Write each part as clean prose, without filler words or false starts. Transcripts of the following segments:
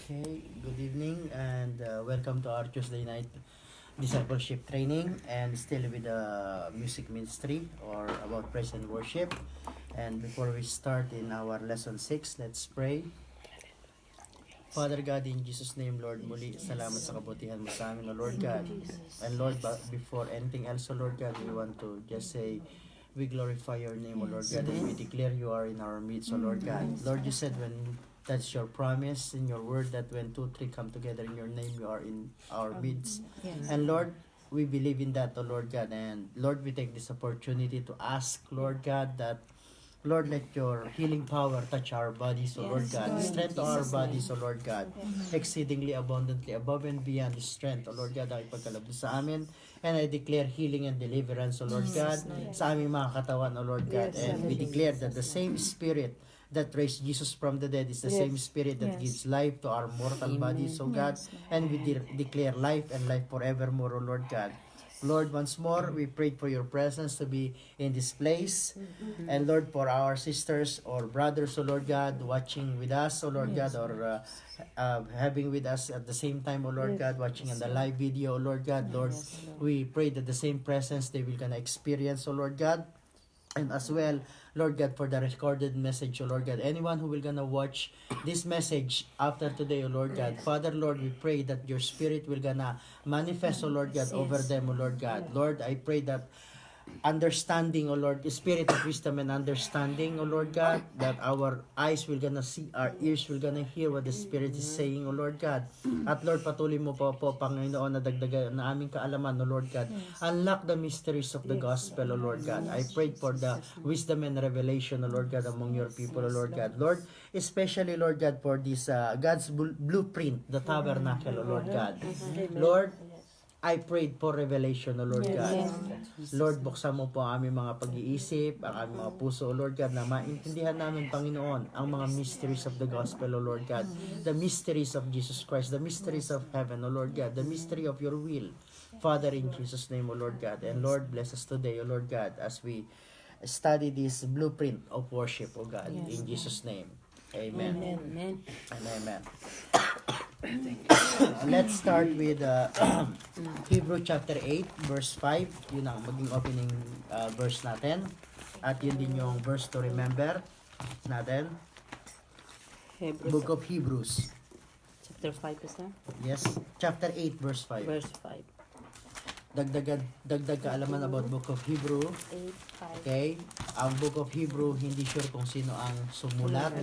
Okay, good evening and welcome to our Tuesday night discipleship training and still with the music ministry or about praise and worship. And before we start in our lesson 6, let's pray. Father God, in Jesus' name, Lord, muli, salamat sa kabutihan mo sa amin, O Lord God. And Lord, before anything else, O Lord God, we want to just say, we glorify your name, O Lord God, and we declare you are in our midst, O Lord God. Lord, you said when that's your promise in your word that when 2, 3 come together in your name, you are in our midst. And Lord, we believe in that, O Lord God. And Lord, we take this opportunity to ask, Lord God, that Lord, let your healing power touch our bodies, O Lord God. Strength to our bodies, O Lord God. Exceedingly abundantly, above and beyond the strength, O Lord God, ang ipagkalab sa amin. And I declare healing and deliverance, O Lord God, sa aming mga katawan, O Lord God. And we declare that the same Spirit that raised Jesus from the dead is the same Spirit that gives life to our mortal bodies, O God. And we declare life and life forevermore, O Lord God. Lord, once more, we pray for your presence to be in this place. And Lord, for our sisters or brothers, O Lord God, watching with us, O Lord God, or having with us at the same time, O Lord God, watching on the live video, O Lord God, Lord, we pray that the same presence they will gonna experience, O Lord God. And as well, Lord God, for the recorded message, O Lord God, anyone who will gonna watch this message after today, O Lord God, Father, Lord, we pray that your Spirit will gonna manifest, O Lord God, over them, O Lord God. Lord, I pray that understanding, O Lord, the spirit of wisdom and understanding, O Lord God, that our eyes will gonna see, our ears will gonna hear what the Spirit is saying, O Lord God. At Lord, patuloy mo po, Panginoon, na dagdagan na aming kaalaman, O Lord God. Unlock the mysteries of the gospel, O Lord God. I pray for the wisdom and revelation, O Lord God, among your people, O Lord God. Lord, especially, Lord God, for this God's blueprint, the tabernacle, O Lord God. Lord, I prayed for revelation, O Lord God. Lord, buksan mo po ang aming mga pag-iisip, ang aming mga puso, O Lord God, na maintindihan namin, Panginoon, ang mga mysteries of the gospel, O Lord God. The mysteries of Jesus Christ, the mysteries of heaven, O Lord God, the mystery of your will. Father, in Jesus' name, O Lord God. And Lord, bless us today, O Lord God, as we study this blueprint of worship, O God, in Jesus' name. Amen. Amen. And amen. Let's start with Hebrew chapter 8 verse 5. Yun ang maging opening verse natin. At yun din yung verse to remember natin. Book of Hebrews. Chapter 5 is that? Yes, chapter 8 verse 5. Verse 5. Dagdag kaalaman about Book of Hebrew. 8, 5. Okay? Ang Book of Hebrew, hindi sure kung sino ang sumulat.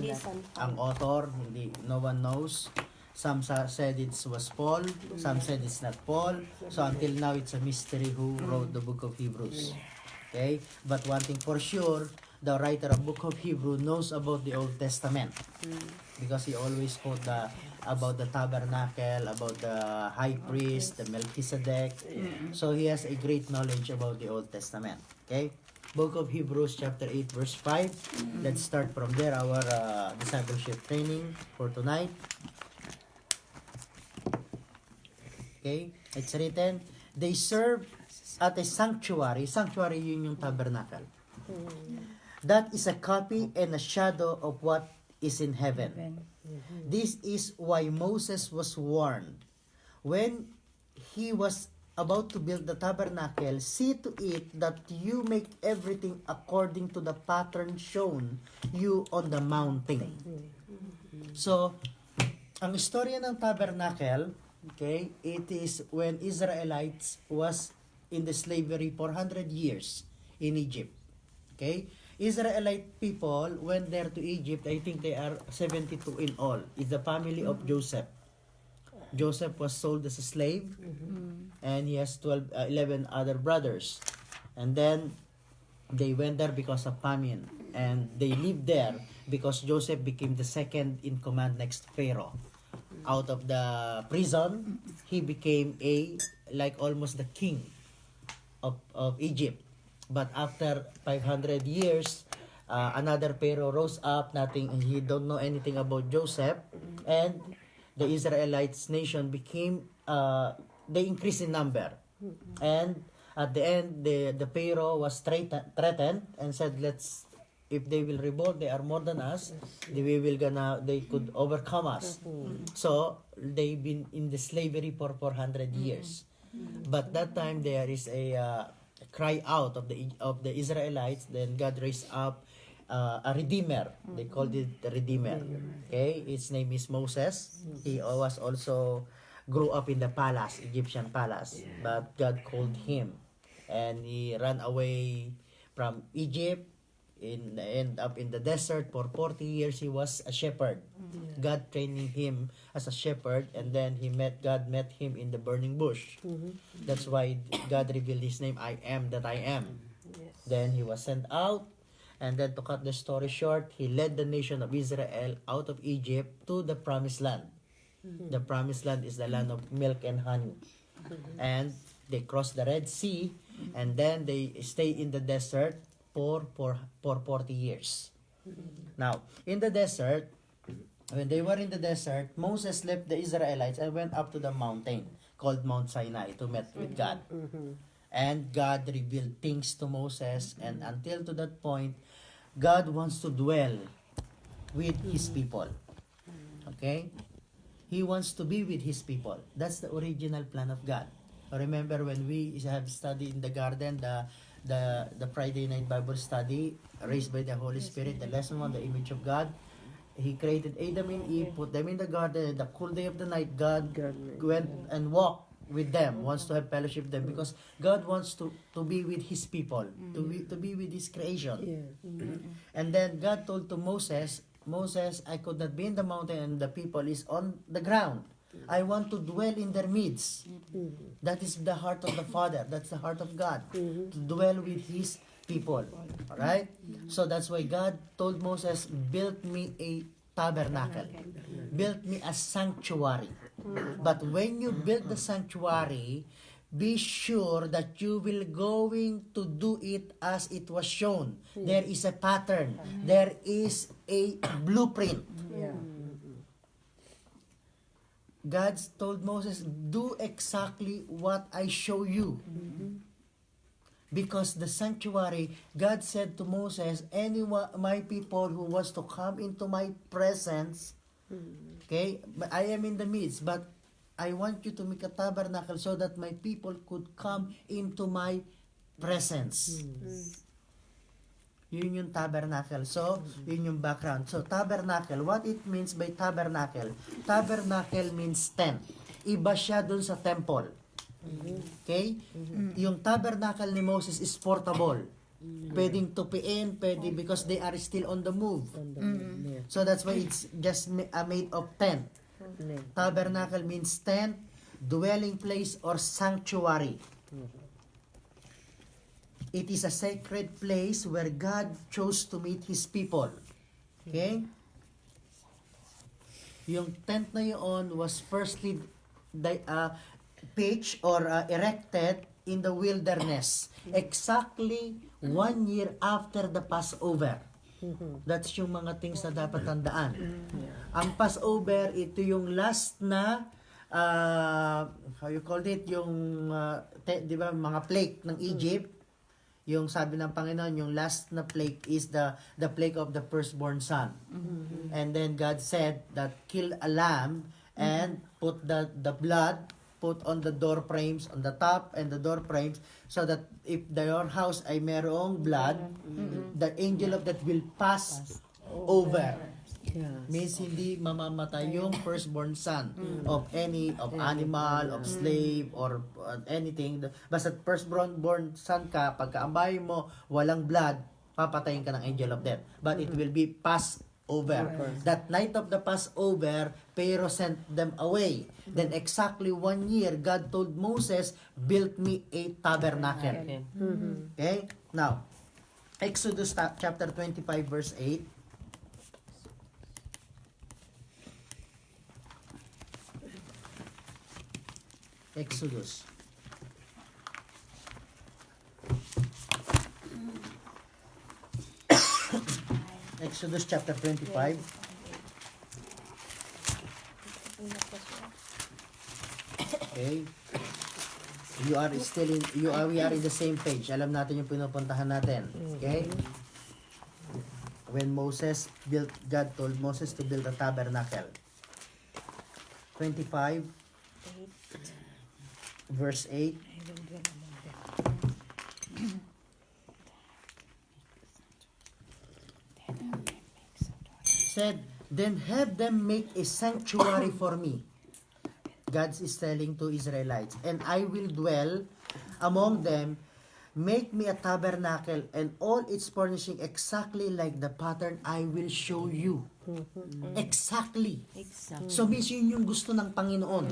Ang author, hindi, no one knows. Some said it was Paul, some said it's not Paul. So until now, it's a mystery who wrote the Book of Hebrews. Okay? But one thing for sure, the writer of Book of Hebrew knows about the Old Testament. Because he always quote about the tabernacle, about the high priest, the Melchizedek. So he has a great knowledge about the Old Testament. Okay? Book of Hebrews chapter 8 verse 5. Let's start from there, our discipleship training for tonight. Okay? It's written, they serve at a sanctuary. Sanctuary, yun yung tabernacle. That is a copy and a shadow of what is in heaven. This is why Moses was warned. When he was about to build the tabernacle, see to it that you make everything according to the pattern shown you on the mountain. So, ang istorya ng tabernacle, okay, it is when Israelites was in the slavery for 100 years in Egypt. Okay? Israelite people went there to Egypt. I think they are 72 in all. It's the family of Joseph. Joseph was sold as a slave, and he has 11 other brothers. And then they went there because of famine, and they lived there because Joseph became the second in command next to Pharaoh. Out of the prison, he became like almost the king of Egypt. But after 500 years, another Pharaoh rose up. He don't know anything about Joseph, and the Israelites nation became they increased in number. And at the end, the Pharaoh was threatened and said, let's if they will revolt, they are more than us. They could overcome us. So they've been in the slavery for 400 years. But that time there is a cry out of the Israelites. Then God raised up a redeemer. They called it the redeemer. Okay, his name is Moses. He was also grew up in the palace, Egyptian palace. But God called him, and he ran away from Egypt. End up in the desert for 40 years. He was a shepherd. God training him as a shepherd, and then God met him in the burning bush. That's why God revealed his name, I am that I am. Then he was sent out, and then to cut the story short, he led the nation of Israel out of Egypt to the promised land. The promised land is the land of milk and honey. And they crossed the Red Sea, and then they stay in the desert for 40 years. Now, in the desert, when they were in the desert, Moses left the Israelites and went up to the mountain called Mount Sinai to meet with God. And God revealed things to Moses, and until to that point, God wants to dwell with His people. Okay? He wants to be with His people. That's the original plan of God. Remember when we have studied in the garden, the Friday night Bible study, raised by the Holy Spirit, the lesson on the image of God. He created Adam and Eve, put them in the garden. The cool day of the night, God went and walked with them, wants to have fellowship with them, because God wants to be with His people, to be with His creation. And then God told to Moses, I could not be in the mountain and the people is on the ground. I want to dwell in their midst. That is the heart of the Father. That's the heart of God. To dwell with His people. Alright? So that's why God told Moses, build me a tabernacle. Build me a sanctuary. But when you build the sanctuary, be sure that you will going to do it as it was shown. There is a pattern. There is a blueprint. God told Moses, do exactly what I show you. Because the sanctuary, God said to Moses, my people who wants to come into my presence, okay, but I am in the midst, but I want you to make a tabernacle so that my people could come into my presence. Yun yung tabernacle. So, yun yung background. So, tabernacle, what it means by tabernacle? Tabernacle means tent. Iba siya dun sa temple. Okay? Yung tabernacle ni Moses is portable. Pwedeng tupiin, because they are still on the move. So, that's why it's just made of tent. Tabernacle means tent, dwelling place, or sanctuary. It is a sacred place where God chose to meet His people. Okay? Yung tent na yun was firstly pitched or erected in the wilderness. Exactly 1 year after the Passover. That's yung mga things na dapat tandaan. Ang Passover, ito yung last na how you called it, yung di ba, mga plague ng Egypt. Yung sabi ng Panginoon, yung last na plague is the plague of the firstborn son. And then God said that kill a lamb and put the blood, put on the door frames, on the top and the door frames, so that if your house ay merong blood, the angel of that will pass over. Means hindi mamamatay yung firstborn son of animal, of slave, or anything. Basta firstborn son ka, pagkaambay mo, walang blood, papatayin ka ng angel of death. But it will be passed over. That night of the Passover, Pharaoh sent them away. Then exactly 1 year, God told Moses, build me a tabernacle. Okay? Now, Exodus chapter 25 verse 8. Exodus. Exodus chapter 25. Okay. We are in the same page. Alam natin yung pinupuntahan natin. Okay? when God told Moses to build a tabernacle. 25, verse 8. Said, then have them make a sanctuary for me. God is telling to Israelites, and I will dwell among them. Make me a tabernacle and all its furnishing exactly like the pattern I will show you. Exactly. So means yun yung gusto ng Panginoon.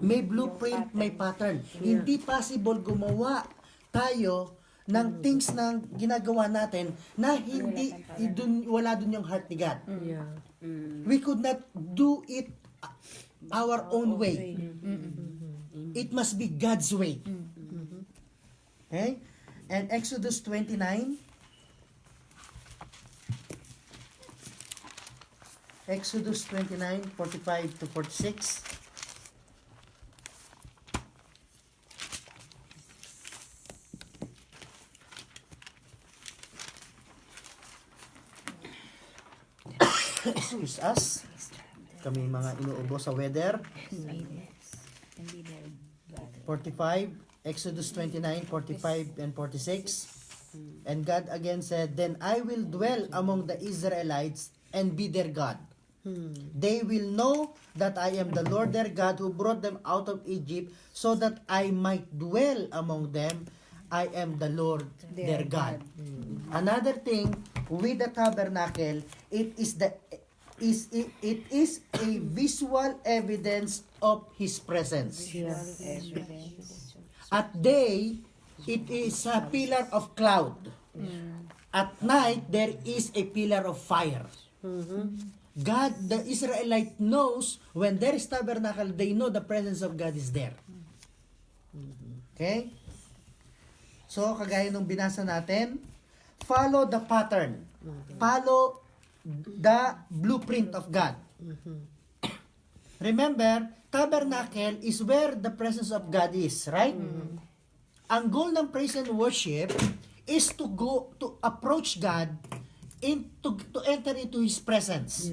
May blueprint, may pattern. Hindi possible gumawa tayo ng things na ginagawa natin na hindi wala dun yung heart ni God. We could not do it our own way. It must be God's way. Okay? And Exodus 29. Exodus 29, 45 to 46. Excuse us. Kami mga inuubo sa weather. 45, Exodus 29, 45 and 46. And God again said, then I will dwell among the Israelites and be their God. They will know that I am the Lord their God who brought them out of Egypt so that I might dwell among them. I am the Lord their God. Another thing with the tabernacle, it is a visual evidence of His presence. At day, it is a pillar of cloud. At night, there is a pillar of fire. God, the Israelite knows when there is tabernacle, they know the presence of God is there. Okay? So, kagaya nung binasa natin, follow the pattern. Follow the blueprint of God. Remember, tabernacle is where the presence of God is, right? Ang goal ng praise and worship is to approach God to enter into His presence,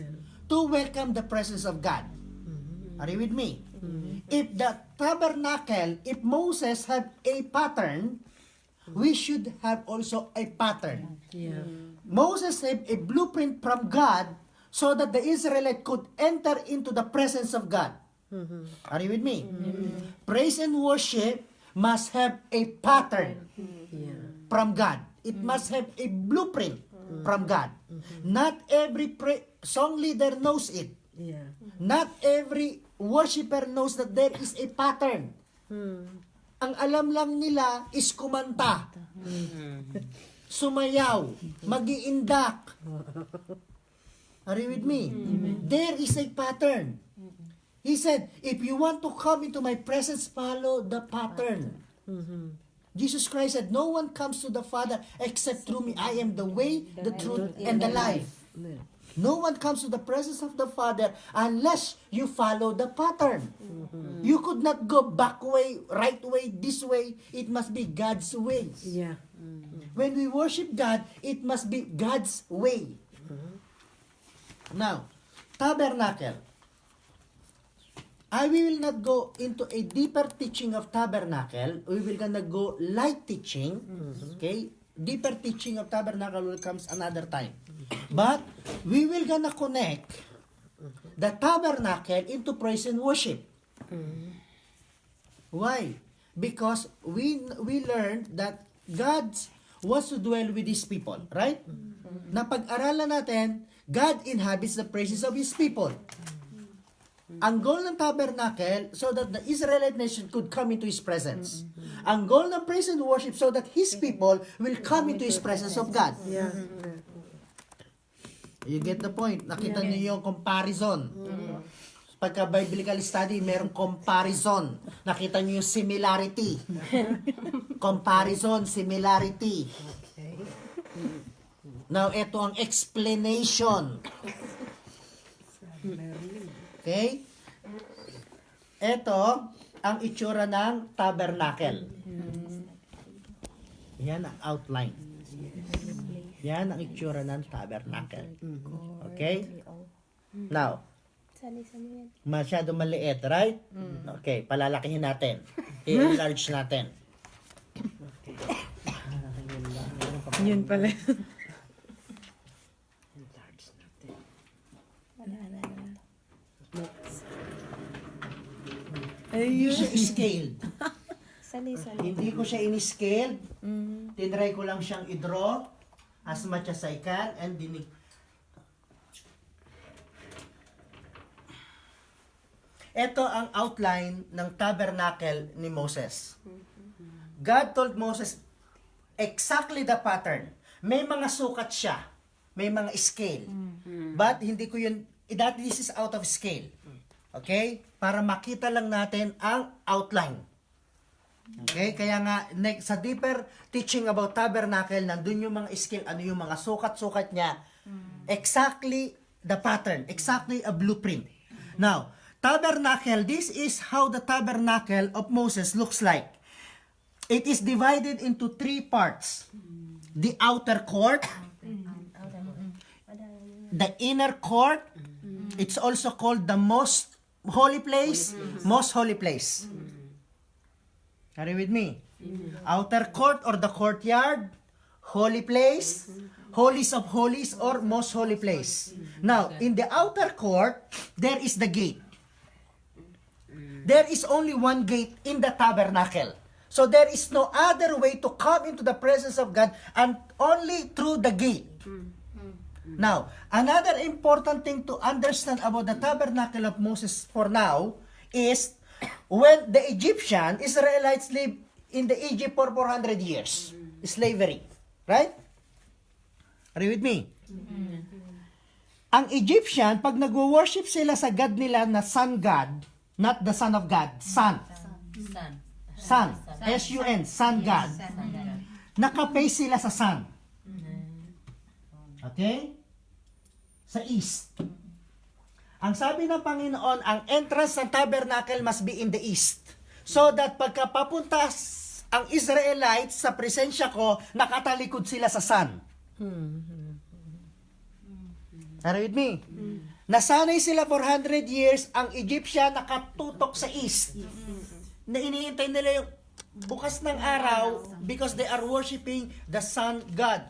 to welcome the presence of God. Are you with me? If the tabernacle, if Moses had a pattern, we should have also a pattern. Moses had a blueprint from God so that the Israelite could enter into the presence of God. Are you with me? Praise and worship must have a pattern from God. It must have a blueprint from God. Not every song leader knows it. Not every worshiper knows that there is a pattern. Ang alam lang nila is kumanta, sumayaw, mag-iindak. Are you with me? There is a pattern. He said, if you want to come into my presence, follow the pattern. Jesus Christ said, no one comes to the Father except through me. I am the way, the truth, and the life. No one comes to the presence of the Father unless you follow the pattern. You could not go back way, right way, this way. It must be God's way. When we worship God, it must be God's way. Now, tabernacle. I will not go into a deeper teaching of tabernacle. We will gonna go light teaching. Okay? Deeper teaching of tabernacle will comes another time. But we will gonna connect the tabernacle into praise and worship. Why? Because we learned that God wants to dwell with His people, right? Na pag-aralan natin, God inhabits the praises of His people. Ang goal ng tabernacle, so that the Israelite nation could come into His presence. Ang goal ng praise and worship, so that His people will come into His presence of God. You get the point? Nakita niyo yung comparison. Pagka biblical study, merong comparison. Nakita niyo yung similarity. Comparison, similarity. Now, ito ang explanation. Okay? Ito ang itsura ng tabernacle. Yan ang outline. Yan ang itsura ng tabernacle. Okay? Now, masyado maliit, right? Okay, palalakihin natin. I-enlarge natin. Yun pala. Enlarge natin. Hindi Ayun. siya scaled. Sali. Hindi ko siya in-scaled. Tinry ko lang siyang i-draw as much as I can and dinig. Ito ang outline ng tabernacle ni Moses. God told Moses exactly the pattern. May mga sukat siya. May mga scale. But hindi ko yun, this is out of scale. Okay? Para makita lang natin ang outline. Okay? Kaya nga, sa deeper teaching about tabernacle, nandun yung mga scale, ano yung mga sukat-sukat niya. Exactly the pattern. Exactly a blueprint. Now, tabernacle, this is how the tabernacle of Moses looks like. It is divided into 3 parts. The outer court, the inner court, it's also called the most holy place, most holy place. Are you with me? Outer court or the courtyard, holy place, holies of holies or most holy place. Now, in the outer court, there is the gate. There is only one gate in the tabernacle. So there is no other way to come into the presence of God and only through the gate. Now, another important thing to understand about the tabernacle of Moses for now is when the Israelites lived in the Egypt for 400 years. Slavery. Right? Are you with me? Ang Egyptian, pag nag-worship sila sa God nila na sun God, not the son of God, sun. Sun. S-U-N, sun God. Naka-face sila sa sun. Okay? Sa east. Ang sabi ng Panginoon, ang entrance ng tabernacle must be in the east. So that pagka papunta ang Israelites sa presensya ko, nakatalikod sila sa sun. Are you with me? Nasanay sila for 100 years, ang Egyptian nakatutok sa east. Na iniintay nila yung bukas ng araw because they are worshiping the sun God.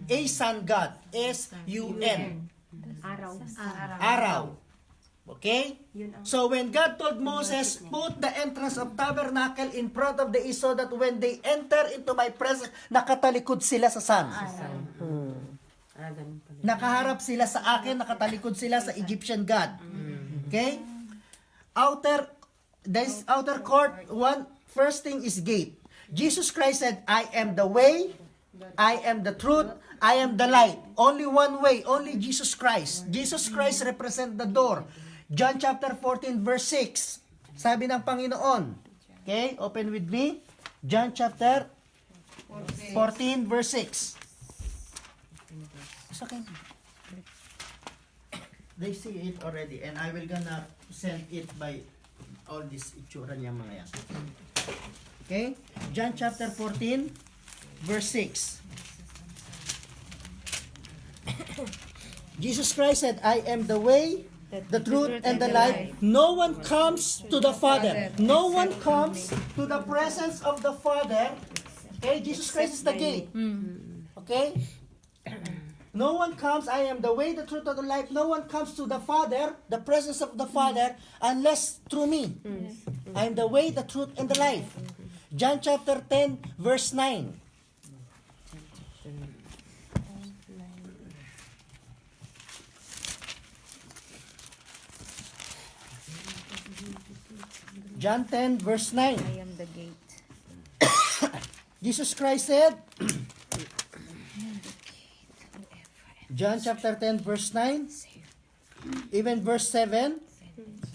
A sun God. S-U-N. Araw. Okay? So when God told Moses, put the entrance of tabernacle in front of the east so that when they enter into my presence, nakatalikod sila sa sun. Nakaharap sila sa akin, nakatalikod sila sa Egyptian God. Okay? This outer court, first thing is gate. Jesus Christ said, I am the way, I am the truth, I am the light. Only one way, only Jesus Christ. Jesus Christ represent the door. John chapter 14 verse 6. Sabi ng Panginoon. Okay, open with me. John chapter 14 verse 6. It's okay. They see it already and I will gonna send it by all this itsura niya mga yan. Okay? John chapter 14 verse 6. Jesus Christ said, I am the way, the truth, and the life. No one comes to the Father. No one comes to the presence of the Father. Okay? Jesus Christ is the gate. Okay? No one comes, I am the way, the truth, and the life. No one comes to the Father, the presence of the Father, unless through me. I am the way, the truth, and the life. John chapter 10, verse 9. John 10, verse 9. I am the gate. Jesus Christ said, John chapter 10, verse 9, even verse 7,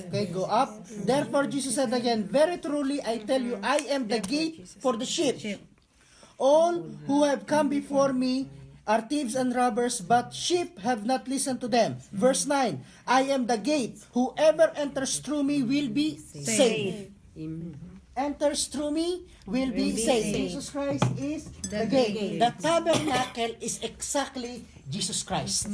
okay, go up. Therefore, Jesus said again, very truly, I tell you, I am the gate for the sheep. All who have come before me are thieves and robbers, but sheep have not listened to them. Verse 9, I am the gate. Whoever enters through me will be saved. enters through me will be saved. Jesus Christ is the gate. The tabernacle is exactly Jesus Christ.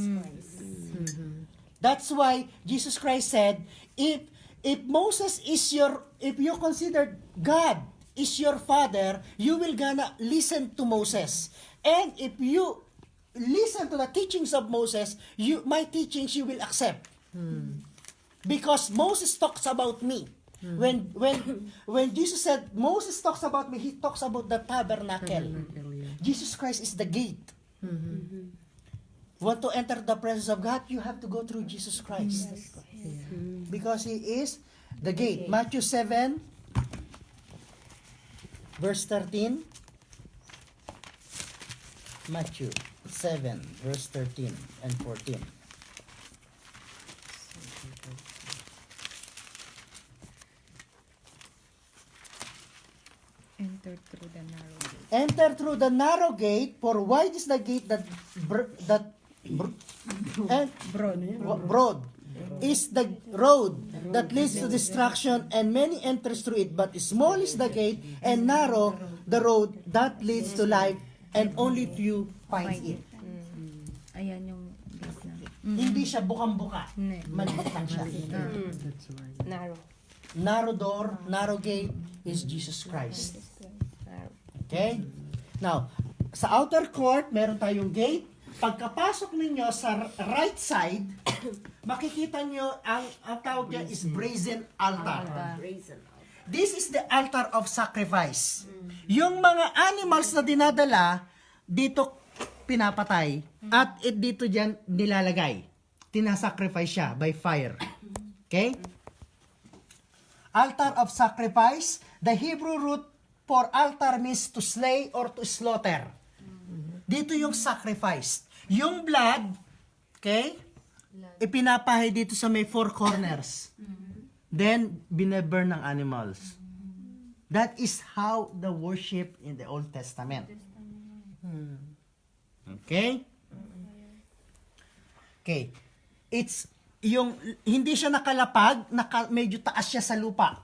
That's why Jesus Christ said, if you consider God is your father, you will gonna listen to Moses. And if you listen to the teachings of Moses, my teachings you will accept. Because Moses talks about me. When Jesus said Moses talks about me, he talks about the tabernacle. Jesus Christ is the gate. Want to enter the presence of God, you have to go through Jesus Christ. Because he is the gate. Matthew 7 verse 13. Matthew 7 verse 13 and 14. Enter through the narrow gate, for wide is the gate broad is the road that leads to destruction, and many enters through it. But small is the gate, and narrow the road that leads to life, and only few finds it. Ayan yung gate na. Hindi siya bukang-buka. Hindi. Maliit lang siya. Narrow. Narrow door, narrow gate is Jesus Christ. Okay? Now, sa outer court, meron tayong gate. Pagkapasok ninyo sa right side, makikita nyo ang tawag niya is brazen altar. This is the altar of sacrifice. Yung mga animals na dinadala, dito pinapatay. At dito dyan nilalagay. Tinasacrifice siya by fire. Okay? Altar of sacrifice. The Hebrew root for altar means to slay or to slaughter. Dito yung sacrifice. Yung blood, okay, ipinapahay dito sa may four corners. Then, binaburn ng animals. That is how the worship in the Old Testament. Okay? Okay. It's, hindi siya nakalapag, medyo taas siya sa lupa.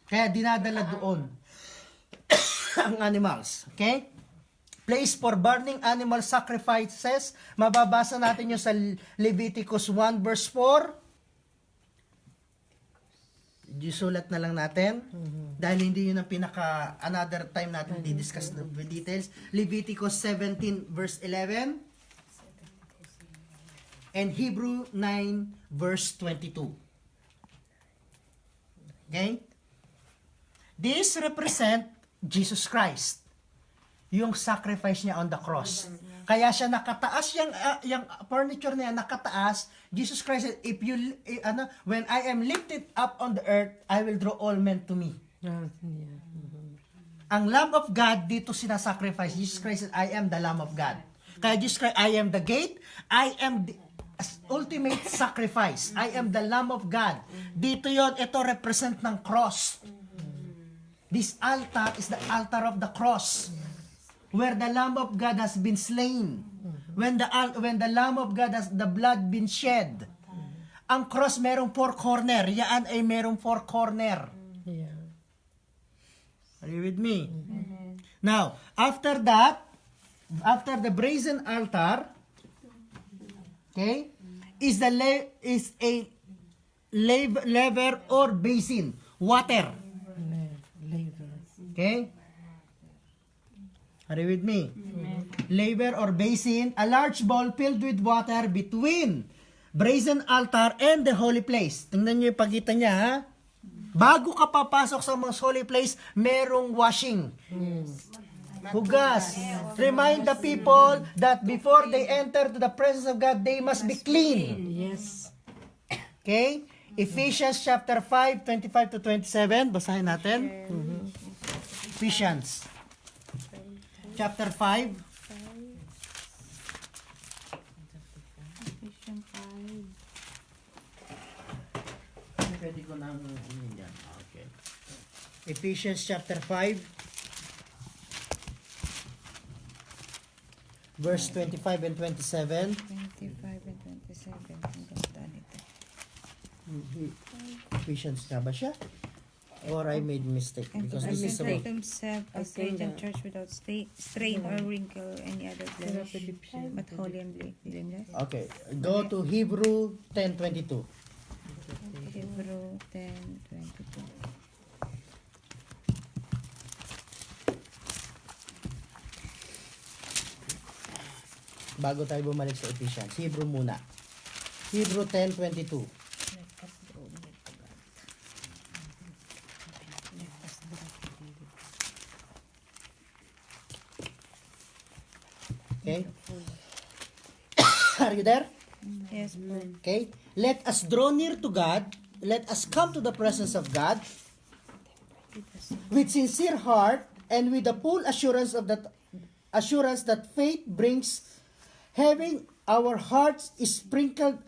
Kaya dinadala doon ang animals. Okay? Place for burning animal sacrifices. Mababasa natin yung sa Leviticus 1 verse 4. Sulat na lang natin. Dahil hindi yun ang another time natin di-discuss with details. Leviticus 17 verse 11. And Hebrew 9 verse 22. Okay? This represent Jesus Christ. Yung sacrifice niya on the cross. Kaya siya nakataas, yung furniture niya nakataas. Jesus Christ said, when I am lifted up on the earth, I will draw all men to me. Ang Lamb of God, dito sinasacrifice. Jesus Christ said, I am the Lamb of God. Kaya Jesus Christ, I am the gate, I am the ultimate sacrifice. I am the Lamb of God. Dito yon, ito represent ng cross. This altar is the altar of the cross, where the Lamb of God has been slain. When the Lamb of God has the blood been shed. Ang cross merong four corner. Yan ay merong four corner. Are you with me? Now, after that, after the brazen altar, okay, is a laver or basin, water. Okay? Are you with me? Laver or basin, a large bowl filled with water between brazen altar and the holy place. Tingnan niyo yung pagitan niya, ha? Bago ka papasok sa most holy place, merong washing. Hugas. Remind the people that before they enter to the presence of God, they must be clean. Yes. Okay? Ephesians chapter 5, 25 to 27. Basahin natin. Ephesians chapter 5. Pwede ko nang yan. Okay. Ephesians chapter 5 verse 25 and 27. 25 and 27. Ang ganda nito. Ephesians na ba siya? Or I made mistake And because to this is present about himself as radiant church without stain or wrinkle or any other blemish, but holy and blameless. okay. Go to Hebrew 10:22. Hebrew 10:22. Bago tayo bumalik sa Ephesians, Hebrew muna. Hebrew 10:22. Okay? Are you there? Yes, po. Okay? Let us draw near to God. Let us come to the presence of God with sincere heart and with the full assurance that faith brings, having our hearts sprinkled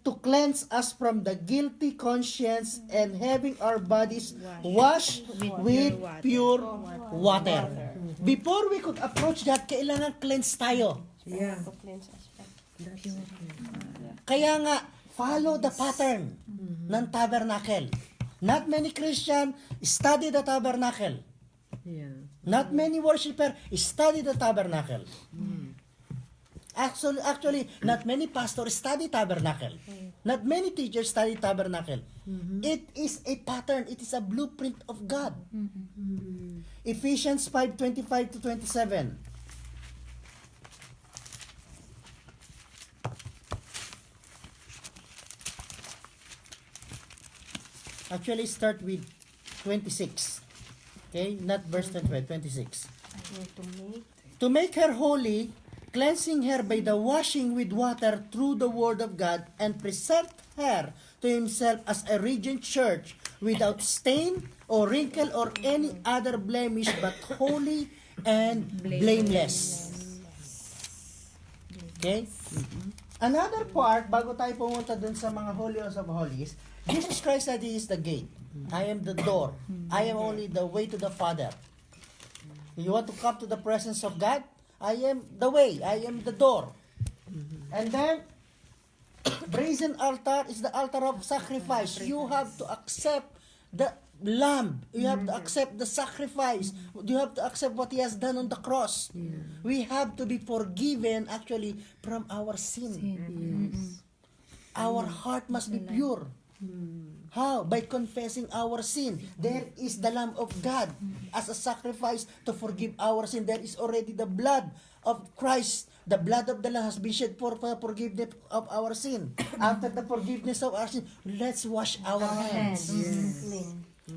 to cleanse us from the guilty conscience, and having our bodies washed with pure water. Before we could approach God, kailangan cleanse tayo. To cleanse us. Kaya nga, follow the pattern ng tabernacle. Not many Christian study the tabernacle. Not many worshiper study the tabernacle. Actually, not many pastors study tabernacle. Not many teachers study tabernacle. It is a pattern. It is a blueprint of God. Ephesians 5:25 to 27. Actually, start with 26. Okay? Not verse 25, 26. To make her holy, cleansing her by the washing with water through the word of God, and present her to himself as a radiant church, without stain or wrinkle or any other blemish, but holy and blameless. Okay? Another part, bago tayo pumunta dun sa mga holiest of holies, Jesus Christ said He is the gate. I am the door. I am only the way to the Father. You want to come to the presence of God? I am the way. I am the door. And then, brazen altar is the altar of sacrifice. You have to accept the lamb. You have to accept the sacrifice. You have to accept what He has done on the cross. We have to be forgiven actually from our sin. Our heart must be pure. How? By confessing our sin. There is the Lamb of God as a sacrifice to forgive our sin. There is already the blood of Christ. The blood of the Lamb has been shed for forgiveness of our sin. After the forgiveness of our sin, let's wash our hands.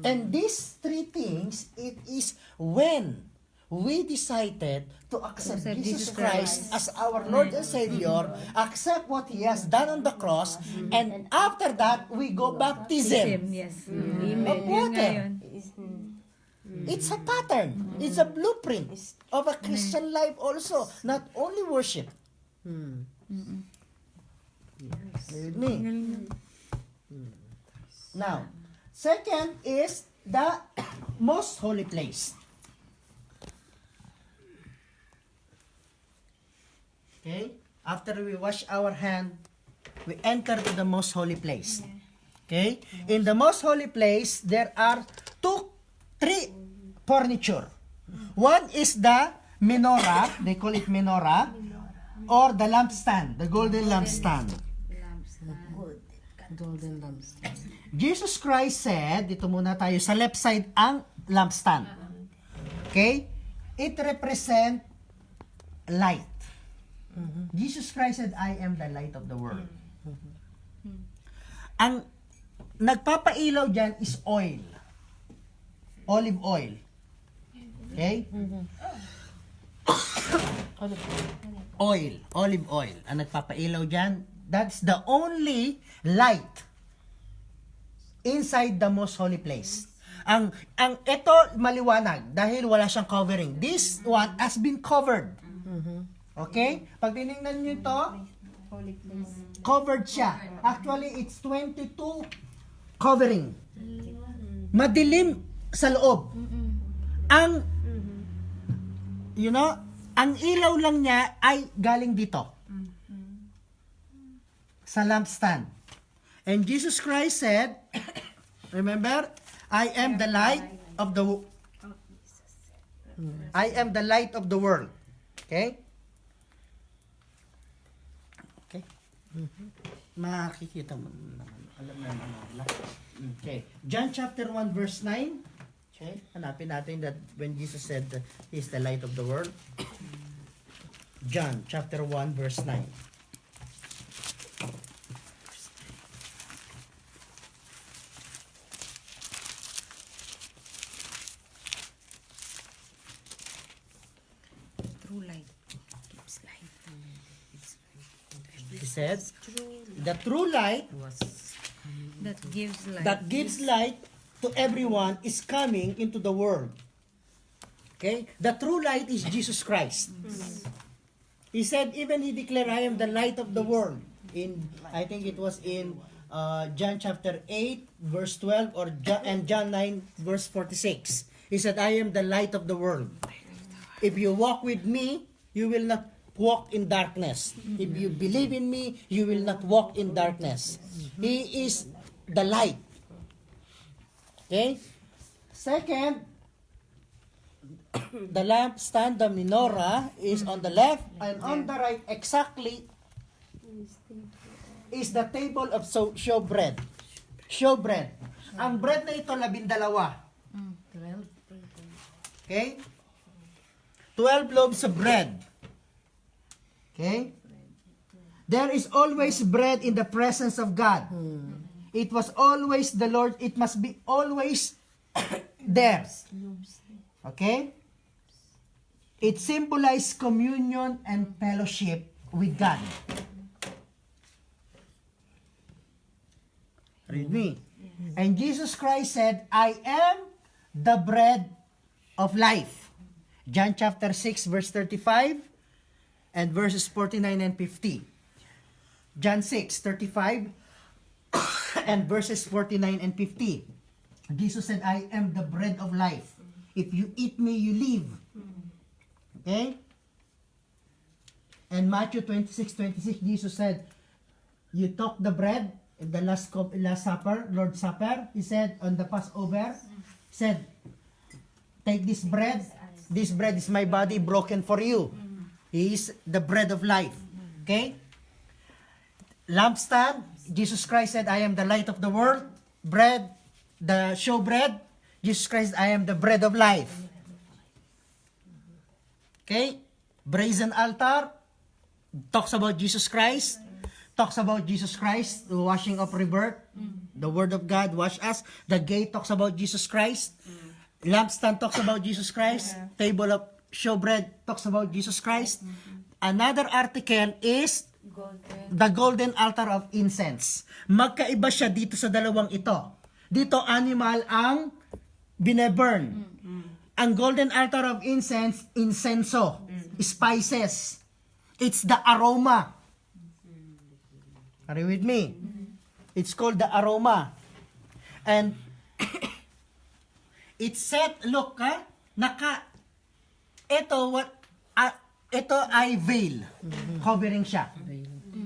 And these three things, it is when we decided to accept Jesus Christ as our Lord and Savior, accept what He has done on the cross, and after that, we go baptism Yes. of water. It's a pattern. It's a blueprint of a Christian life also, not only worship. With me. Now, second is the most holy place. Okay? After we wash our hand, we enter to the most holy place. Okay? In the most holy place, there are three furniture. One is the menorah, they call it menorah, or the lampstand, the golden lampstand. Golden lampstand. Jesus Christ said, dito muna tayo, sa left side ang lampstand. Okay? It represent light. Jesus Christ said, I am the light of the world. Ang nagpapailaw dyan is oil. Olive oil. Okay? Oil. Olive oil. Ang nagpapailaw dyan, that's the only light inside the most holy place. Ang ito maliwanag dahil wala siyang covering. This one has been covered. Okay? Pag tinignan nyo ito, covered siya. Actually, it's 22 covering. Madilim sa loob. Ang, ang ilaw lang niya ay galing dito. Sa lampstand. And Jesus Christ said, Remember? I am the light of the I am the light of the world. Okay? Okay? Makikita mo naman. Alam na naman nila. Okay. John chapter 1 verse 9. Okay? Hanapin natin that when Jesus said that He is the light of the world. John chapter 1 verse 9. True light. Gives light. He said, the true light That gives light. that gives light to everyone is coming into the world. Okay? The true light is Jesus Christ. He said, even He declared, I am the light of the world. I think it was in John chapter 8, verse 12, and John 9, verse 46. He said, I am the light of the world. If you walk with me, you will not walk in darkness. If you believe in me, you will not walk in darkness. He is the light. Okay? Second, the lampstand, the menorah, is on the left, and on the right, exactly, is the table of showbread. Showbread. Ang bread na ito, 12. Okay? 12 loaves of bread. Okay? There is always bread in the presence of God. It was always the Lord. It must be always there. Okay? It symbolizes communion and fellowship with God. Read me. And Jesus Christ said, I am the bread of life. John chapter 6 verse 35 and verses 49 and 50. John 6:35 and verses 49 and 50. Jesus said, I am the bread of life. If you eat me, you live. Okay? And Matthew 26:26, Jesus said, you took the bread in the last supper, Lord's Supper. He said, on the Passover, said, take this bread. This bread is my body broken for you. He is the bread of life. Okay? Lampstand, Jesus Christ said, I am the light of the world. Bread, the showbread, Jesus Christ, I am the bread of life. Okay? Brazen altar, talks about Jesus Christ. Talks about Jesus Christ, the washing of rebirth. The Word of God wash us. The gate talks about Jesus Christ. Lampstand talks about Jesus Christ. Table of showbread talks about Jesus Christ. Another article is the golden altar of incense. Magkaiba siya dito sa dalawang ito. Dito animal ang bineburn. Ang golden altar of incense, incenso, spices. It's the aroma. Are you with me? It's called the aroma. And it said, look ito ay veil. Covering siya.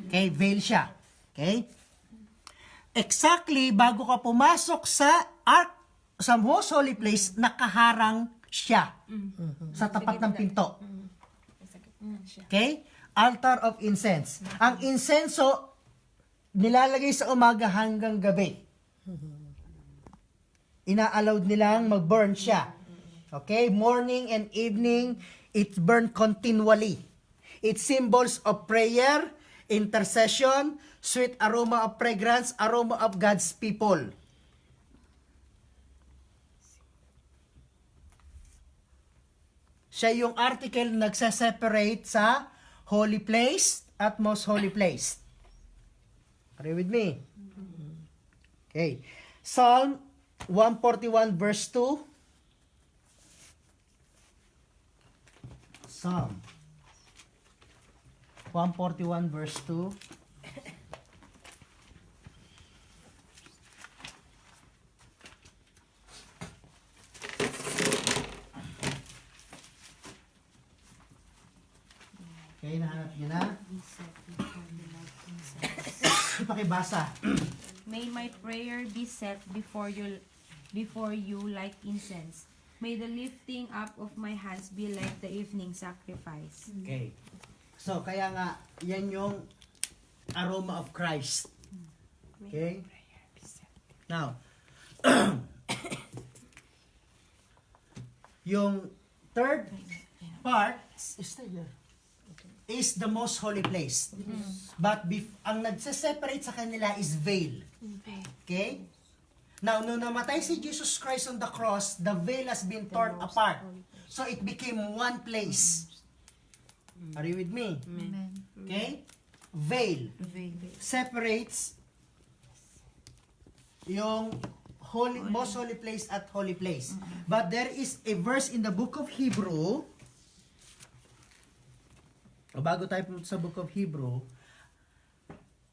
Okay, veil siya. Okay? Exactly, bago ka pumasok sa ark, sa most holy place, nakaharang siya. Sa tapat ng pinto. Okay? Altar of incense. Ang insenso, nilalagay sa umaga hanggang gabi. Ina-allowed nilang mag-burn siya. Okay? Morning and evening, it burn continually. It symbols of prayer, intercession, sweet aroma of fragrance, aroma of God's people. Siya yung article nagsaseparate sa holy place at most holy place. Are you with me? Okay. Psalm 141 verse 2. Psalm 141 verse 2. Okay, nahanap niyo na? Pakibasa. May my prayer be set before you like incense. May the lifting up of my hands be like the evening sacrifice. Okay. So, kaya nga, yan yung aroma of Christ. Okay? Now, yung third part is the most holy place. But ang nagse-separate sa kanila is veil. Okay? Now, nung namatay si Jesus Christ on the cross, the veil has been torn apart. So, it became one place. Are you with me? Amen. Okay? Veil separates yung most holy place at holy place. But there is a verse in the book of Hebrew. Bago tayo pumunta sa book of Hebrew,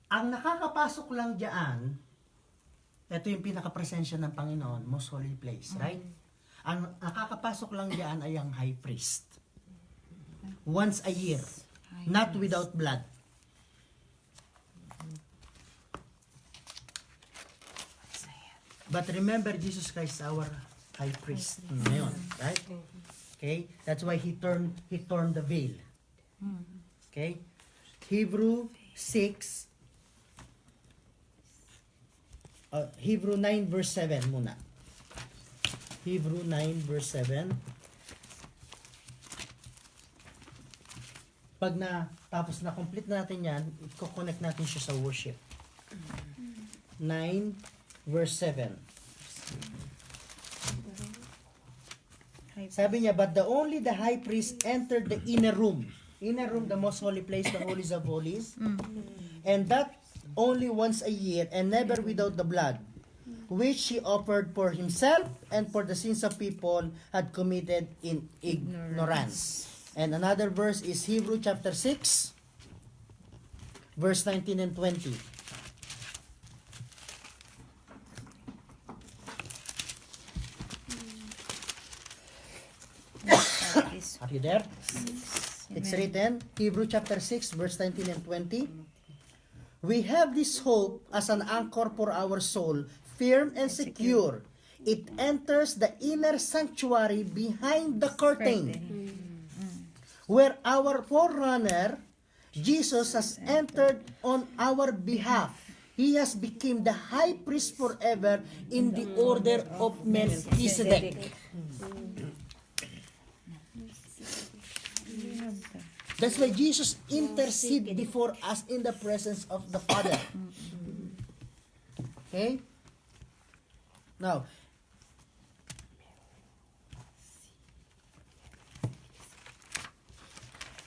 ang nakakapasok lang diyan, ito yung pinaka-presensya ng Panginoon, most holy place, right? Ang nakakapasok lang diyan ay ang high priest. Once a year, not without blood. But remember, Jesus Christ is our high priest ngayon, right? Okay? That's why he turned the veil. Okay? Hebrew 6 Hebrew 9 verse 7 muna. Hebrew 9 verse 7. Pag tapos na complete natin yan, i-connect natin siya sa worship. 9 verse 7. Sabi niya, but only the high priest entered the inner room. Inner room, the most holy place, the holies of holies. And that only once a year, and never without the blood, which he offered for himself and for the sins of people had committed in ignorance. And another verse is Hebrew chapter 6, verse 19 and 20. Are you there? It's written, Hebrew chapter 6, verse 19 and 20. We have this hope as an anchor for our soul, firm and secure. It enters the inner sanctuary behind the curtain, where our forerunner, Jesus, has entered on our behalf. He has become the high priest forever in the order of Melchizedek. That's why Jesus intercede before us in the presence of the Father. Okay? Now,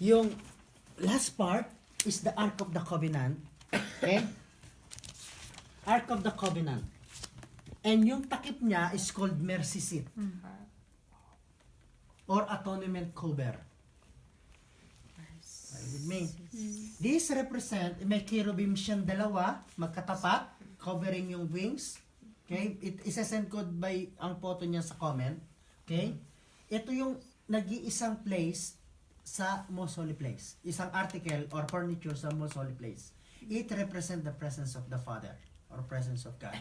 yung last part is the Ark of the Covenant. Okay? Ark of the Covenant. And yung takip niya is called mercy seat. Or atonement cover. Are you with me? This represent, may cherubim siyang dalawa, magkatapat, covering yung wings. Okay? It is send code by ang photo niya sa comment. Okay? Ito yung nag-iisang place sa most holy place. Isang article or furniture sa most holy place. It represent the presence of the Father or presence of God.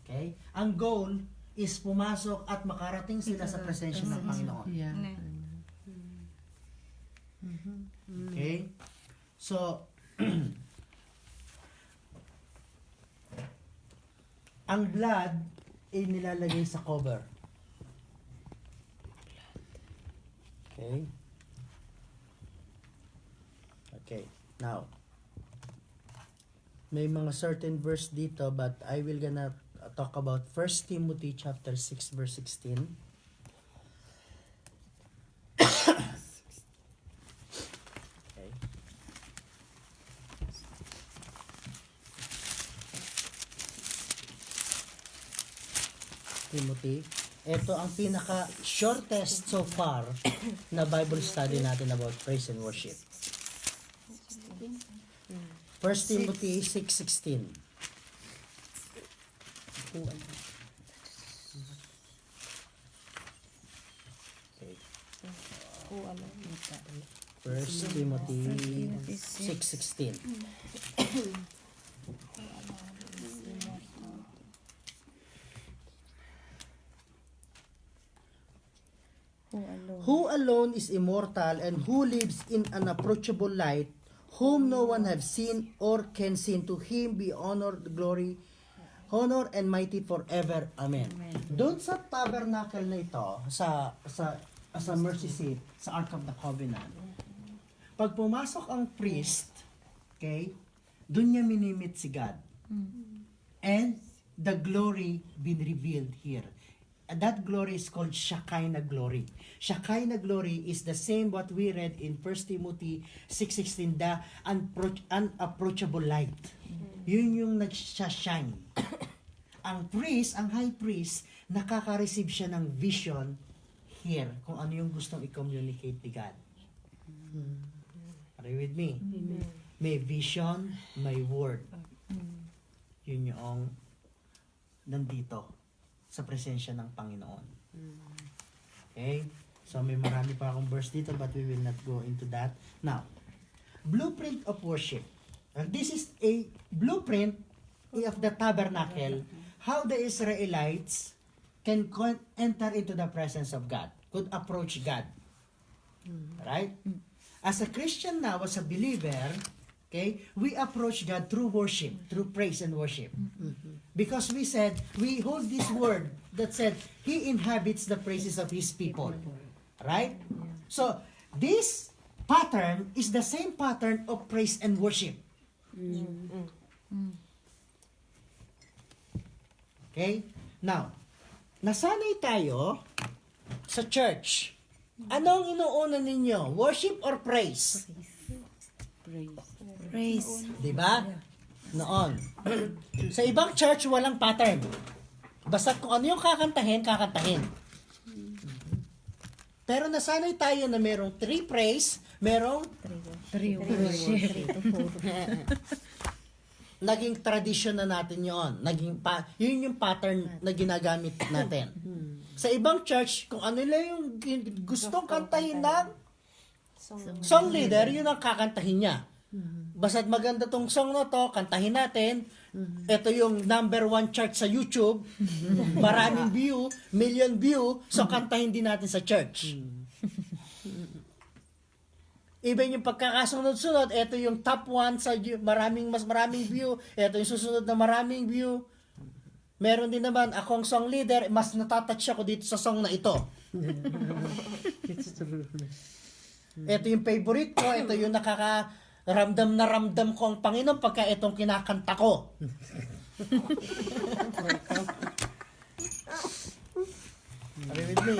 Okay? Ang goal is pumasok at makarating sila sa presensya ng Panginoon. Okay? So, ang blood ay nilalagay sa cover. Okay? Okay. Now, may mga certain verse dito but I will gonna talk about 1 Timothy chapter 6 verse 16. Okay. Timothy. Ito ang pinaka shortest so far na Bible study natin about praise and worship. 1 Timothy 6:16. Okay. 1 Timothy 6:16. who alone is immortal and who lives in unapproachable light, whom no one have seen or can see. To him be honor, glory, honor and mighty forever. Amen. Doon sa tabernacle na ito, sa mercy seat, sa Ark of the Covenant, pag pumasok ang priest, okay, doon niya minimit si God. And the glory been revealed here. And that glory is called Shekinah glory. Shekinah glory is the same what we read in 1 Timothy 6:16, the unapproachable light. Yun yung nag-shine. Ang priest, ang high priest, nakaka-receive siya ng vision here kung ano yung gustong i-communicate ni God. Are you with me? May vision, may word. Yun yung nandito sa presensya ng Panginoon. Okay? So may marami pa akong verse dito but we will not go into that. Now, blueprint of worship. This is a blueprint of the tabernacle, how the Israelites can enter into the presence of God, could approach God. Right? As a Christian now, as a believer, okay, we approach God through worship, through praise and worship. Because we said, we hold this word that said, He inhabits the praises of His people. Right? So, this pattern is the same pattern of praise and worship. Okay? Now, nasanay tayo sa church. Anong inuuna ninyo? Worship or praise? Praise. Diba? Noon. Sa ibang church, walang pattern. Basta kung ano yung kakantahin, kakantahin. Pero nasanay tayo na merong 3 praise, merong 3 worship. naging tradition na natin yon. Yun yung pattern na ginagamit natin. Sa ibang church, kung ano lang yung gustong kantahin ng song leader, yun ang kakantahin niya. Basta't maganda tong song na to, kantahin natin. Ito yung #1 chart sa YouTube. Maraming view, million view. So kantahin din natin sa church. Even yung pagkakasunod-sunod, ito yung top 1 sa mas maraming view. Ito yung susunod na maraming view. Meron din naman akong song leader, mas natatouch ako dito sa song na ito. Ito yung favorite ko, ito yung ramdam na ramdam ko ang Panginoon pagka itong kinakanta ko. Are you with me?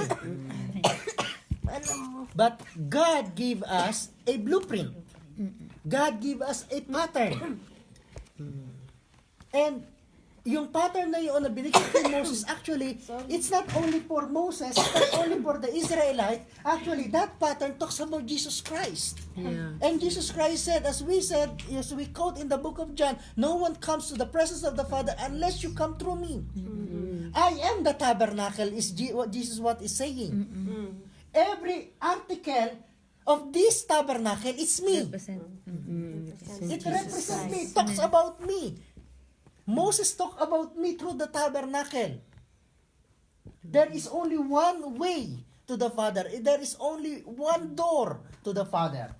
But God gave us a blueprint. God gave us a pattern. And yung pattern na yun na binigay kay Moses, actually, it's not only for Moses, not only for the Israelite. Actually, that pattern talks about Jesus Christ. Yeah. And Jesus Christ said, as we quote in the book of John, no one comes to the presence of the Father unless you come through me. I am the tabernacle, is Jesus what is saying. Every article of this tabernacle is me. It represents me. It talks about me. Moses talked about me through the tabernacle. There is only one way to the Father. There is only one door to the Father.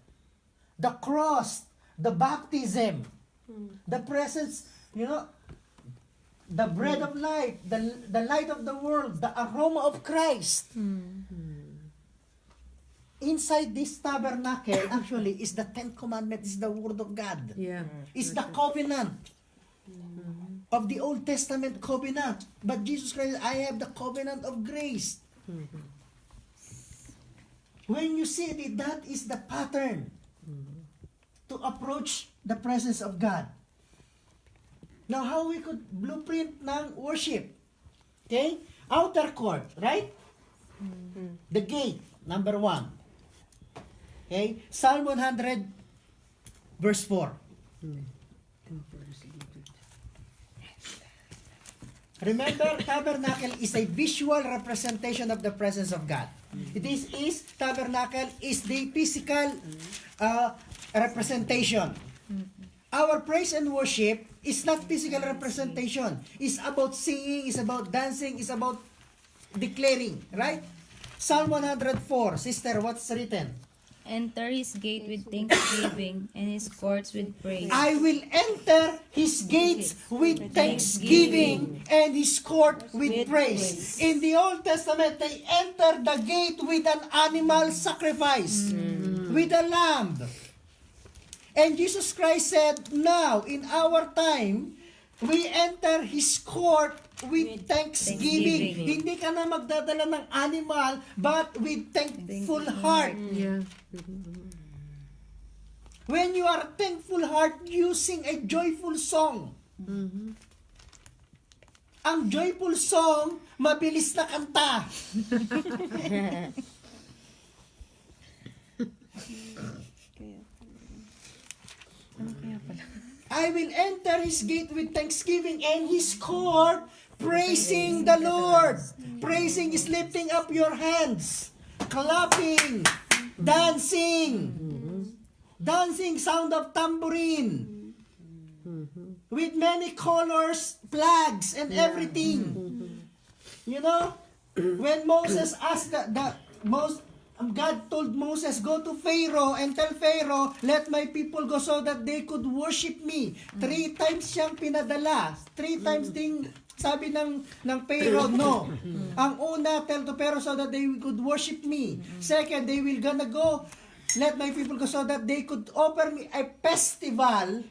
The cross, the baptism, the presence, the bread of life, the light of the world, the aroma of Christ. Inside this tabernacle, actually, is the 10 Commandments, is the Word of God. Yeah. Is the covenant of the Old Testament covenant. But Jesus Christ, I have the covenant of grace. When you see it, that is the pattern to approach the presence of God. Now, how we could blueprint ng worship? Okay? Outer court, right? The gate, number 1. Okay? Psalm 100, verse 4. Remember, tabernacle is a visual representation of the presence of God. Tabernacle is the physical representation. Our praise and worship is not physical representation. It's about singing, it's about dancing, it's about declaring, right? Psalm 104. Sister, what's written? Enter his gate with thanksgiving and his courts with praise. I will enter his gates with thanksgiving and his court with praise. In the Old Testament, they enter the gate with an animal sacrifice, with a lamb. And Jesus Christ said, now, in our time, we enter his court with thanksgiving. Hindi ka na magdadala ng animal, but with thankful heart. Yeah. When you are thankful heart, you sing a joyful song. Ang joyful song, mabilis na kanta. I will enter his gate with thanksgiving and his court praising the Lord. Praising is lifting up your hands, clapping, dancing. Dancing sound of tambourine. With many colors, flags, and everything. You know, when Moses asked God told Moses, go to Pharaoh and tell Pharaoh, let my people go so that they could worship me. 3 times siyang pinadala. 3 times ding sabi ng Pharaoh, no. Ang una, tell to Pharaoh so that they could worship me. Second, they will gonna go, let my people go so that they could offer me a festival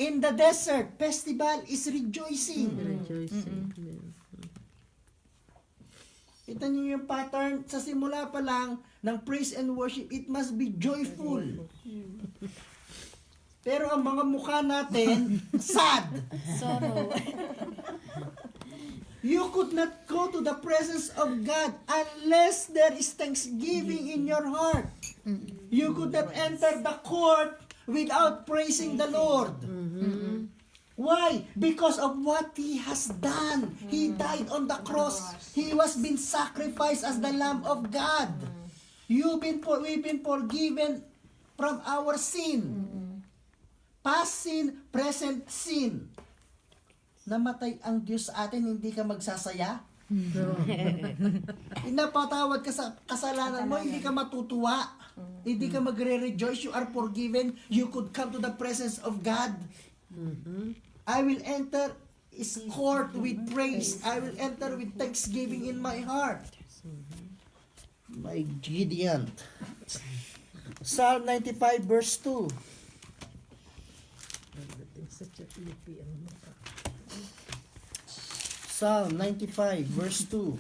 in the desert. Festival is rejoicing. Kita niyo yung pattern sa simula pa lang ng praise and worship, it must be joyful. Pero ang mga mukha natin, sad. Sorrow. You could not go to the presence of God unless there is thanksgiving in your heart. You could not enter the court without praising the Lord. Why? Because of what He has done. He died on the cross. He was been sacrificed as the Lamb of God. We've been forgiven from our sin. Past sin, present sin. Namatay ang Diyos sa atin, hindi ka magsasaya? Napatawad ka sa kasalanan mo, hindi ka matutuwa. Hindi ka magre-rejoice, you are forgiven. You could come to the presence of God. I will enter His court with praise. I will enter with thanksgiving in my heart. My Gideon. Psalm 95 verse 2. Psalm 95 verse 2.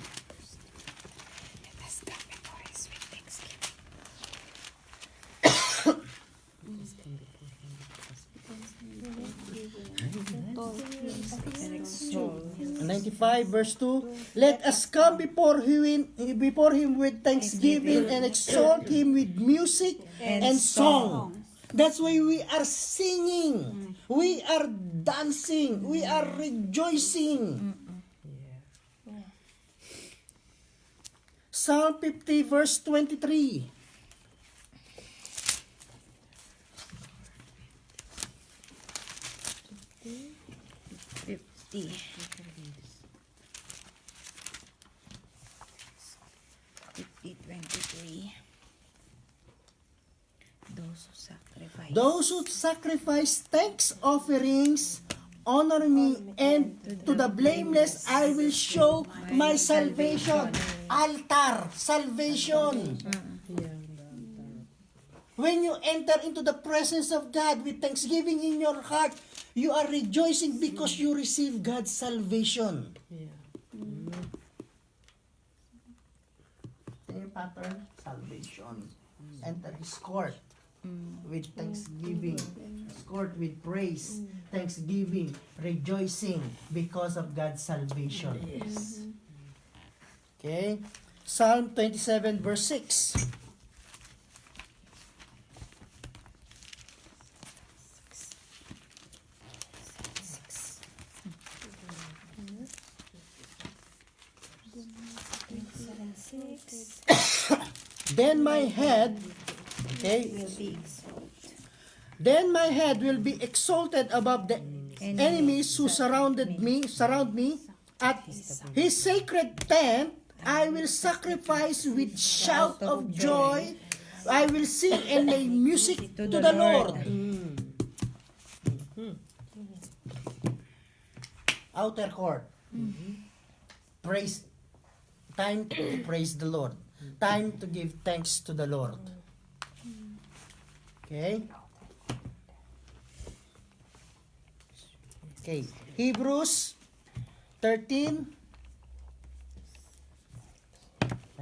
Exalt. 95 verse 2. Let us come before him with thanksgiving and exalt him with music and song. That's why we are singing. We are dancing. We are rejoicing. Psalm 50 verse 23. Those who sacrifice thanks offerings honor me, and to the blameless I will show my salvation. Altar, salvation. When you enter into the presence of God with thanksgiving in your heart, you are rejoicing because you receive God's salvation. Yung pattern, salvation. Enter His court with thanksgiving. His court with praise, thanksgiving, rejoicing because of God's salvation. Yes. Okay? Psalm 27 verse 6. Then my head, okay, then my head will be exalted above the enemies who surround me. At His sacred tent, I will sacrifice with shout of joy. I will sing and make music to the Lord. Outer court. Praise. Time to praise the Lord. Time to give thanks to the Lord. Okay? Okay. Hebrews 13.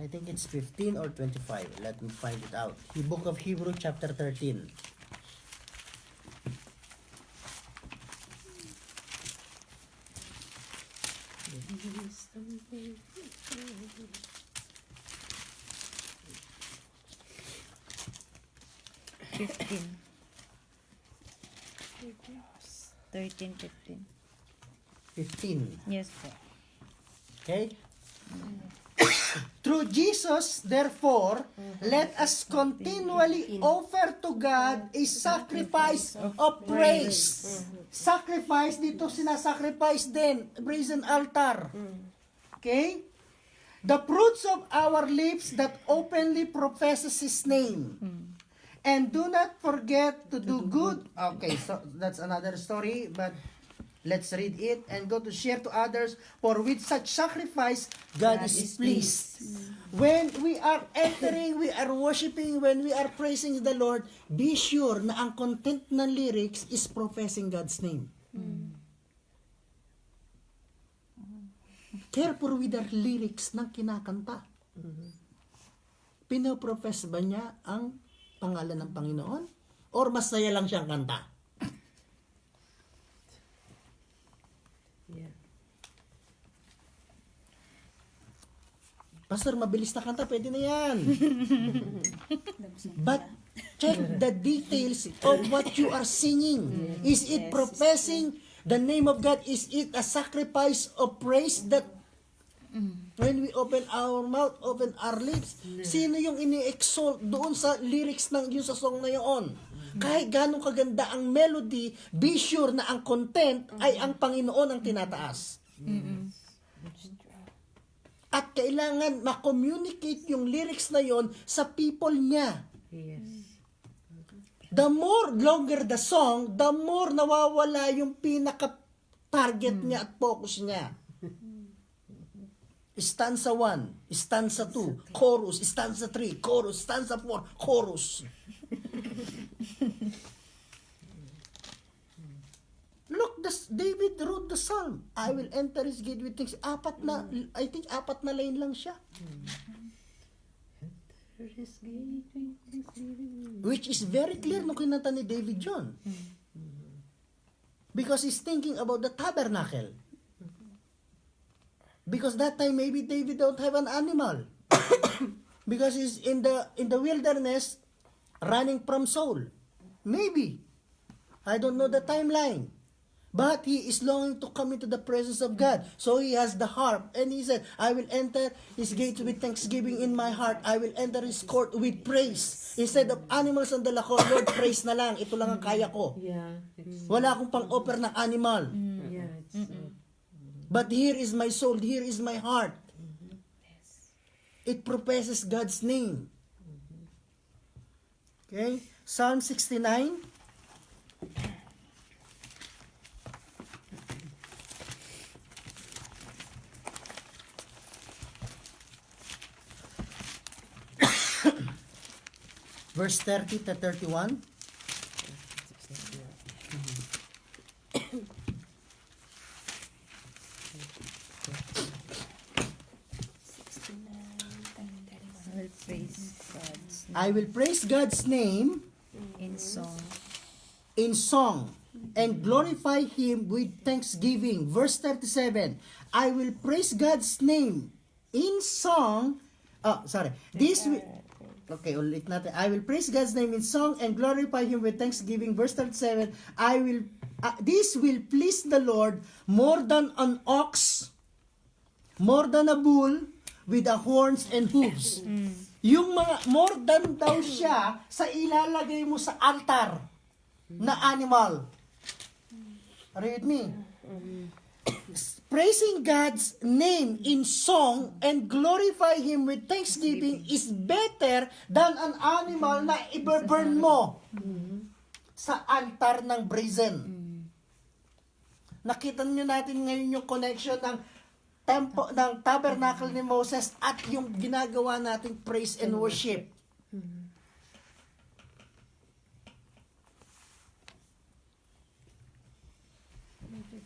I think it's 15 or 25. Let me find it out. The book of Hebrews chapter 13. $15. 13, 15. 15. Yes po. Okay? Through Jesus, therefore, let us continually offer to God a sacrifice of praise. Sacrifice, dito sinasacrifice din. Brazen altar. Okay? The fruits of our lips that openly professes His name. And do not forget to do good. Okay, so that's another story, but let's read it and go to share to others. For with such sacrifice, God is pleased. When we are entering, we are worshiping, when we are praising the Lord, be sure na ang content ng lyrics is professing God's name. Careful with the lyrics ng kinakanta. Pinoprofess ba niya ang pangalan ng Panginoon? Or masaya lang siyang kanta? Pastor, mabilis na kanta, pwede na yan. But check the details of what you are singing. Is it professing the name of God? Is it a sacrifice of praise that when we open our mouth, open our lips, sino yung ini-exalt doon sa lyrics ng yung sa song na yun? Kahit ganong kaganda ang melody, be sure na ang content ay ang Panginoon ang tinataas. At kailangan ma-communicate yung lyrics na yon sa people niya. The more longer the song, the more nawawala yung pinaka-target niya at focus niya. Stanza 1, stanza 2, chorus, stanza 3, chorus, stanza 4, chorus. Look, David wrote the psalm. I will enter his gate with thanks. I think apat na line lang siya. Which is very clear nung kinanta ni David John. Because he's thinking about the tabernacle. Because that time maybe David don't have an animal. Because he's in the wilderness running from Saul. Maybe. I don't know the timeline. But he is longing to come into the presence of God. So he has the harp. And he said, I will enter his gates with thanksgiving in my heart. I will enter his court with praise. Instead of animals on the lako, Lord, praise na lang. Ito lang ang kaya ko. Wala akong pang-offer ng animal. But here is my soul. Here is my heart. It professes God's name. Okay? Psalm 69. Verse 30 to 31. I will praise God's name In song. in song and glorify Him with thanksgiving. Verse 37. I will praise God's name in song. This will... Okay, ulit natin. I will praise God's name in song and glorify Him with thanksgiving. Verse 37. This will please the Lord more than an ox, more than a bull with the horns and hooves. Yung mga more than daw siya sa ilalagay mo sa altar na animal. Read me. praising God's name in song and glorify Him with thanksgiving is better than an animal na i-burn mo sa altar ng brazen. Nakita niyo natin ngayon yung connection ng tabernacle ni Moses at yung ginagawa nating praise and worship.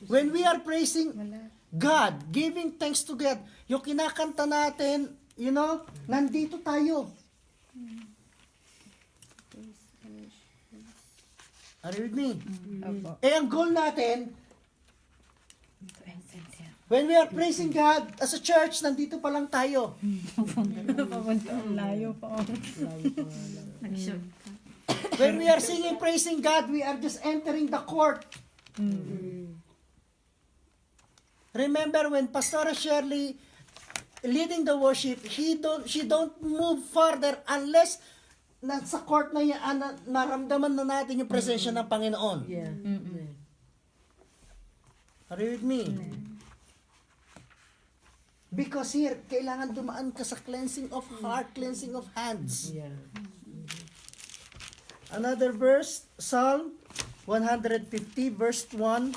When we are praising God, giving thanks to God, yung kinakanta natin, nandito tayo. Are you with me? Opo. Ang goal natin, when we are praising God as a church, nandito pa lang tayo. Layo pa. When we are singing, praising God, we are just entering the court. Remember when Pastor Shirley leading the worship, she don't move further unless nasa court na yan, naramdaman na natin yung presensya ng Panginoon. Yeah. Are you with me? Because here, kailangan dumaan ka sa cleansing of heart, cleansing of hands. Yeah. Another verse, Psalm 150 verse 1.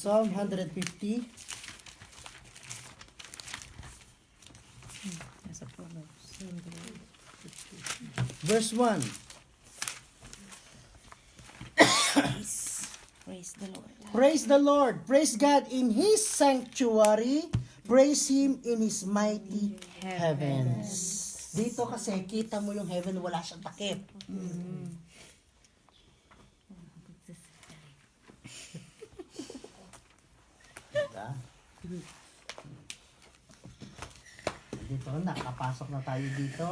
Psalm 150 Nasa Proverbs. verse 1. Praise the Lord. Praise the Lord. Praise God in His sanctuary. Praise Him in His mighty heavens. Dito kasi, kita mo yung heaven, wala siyang takip. Diba? Dito, nakapasok na tayo dito.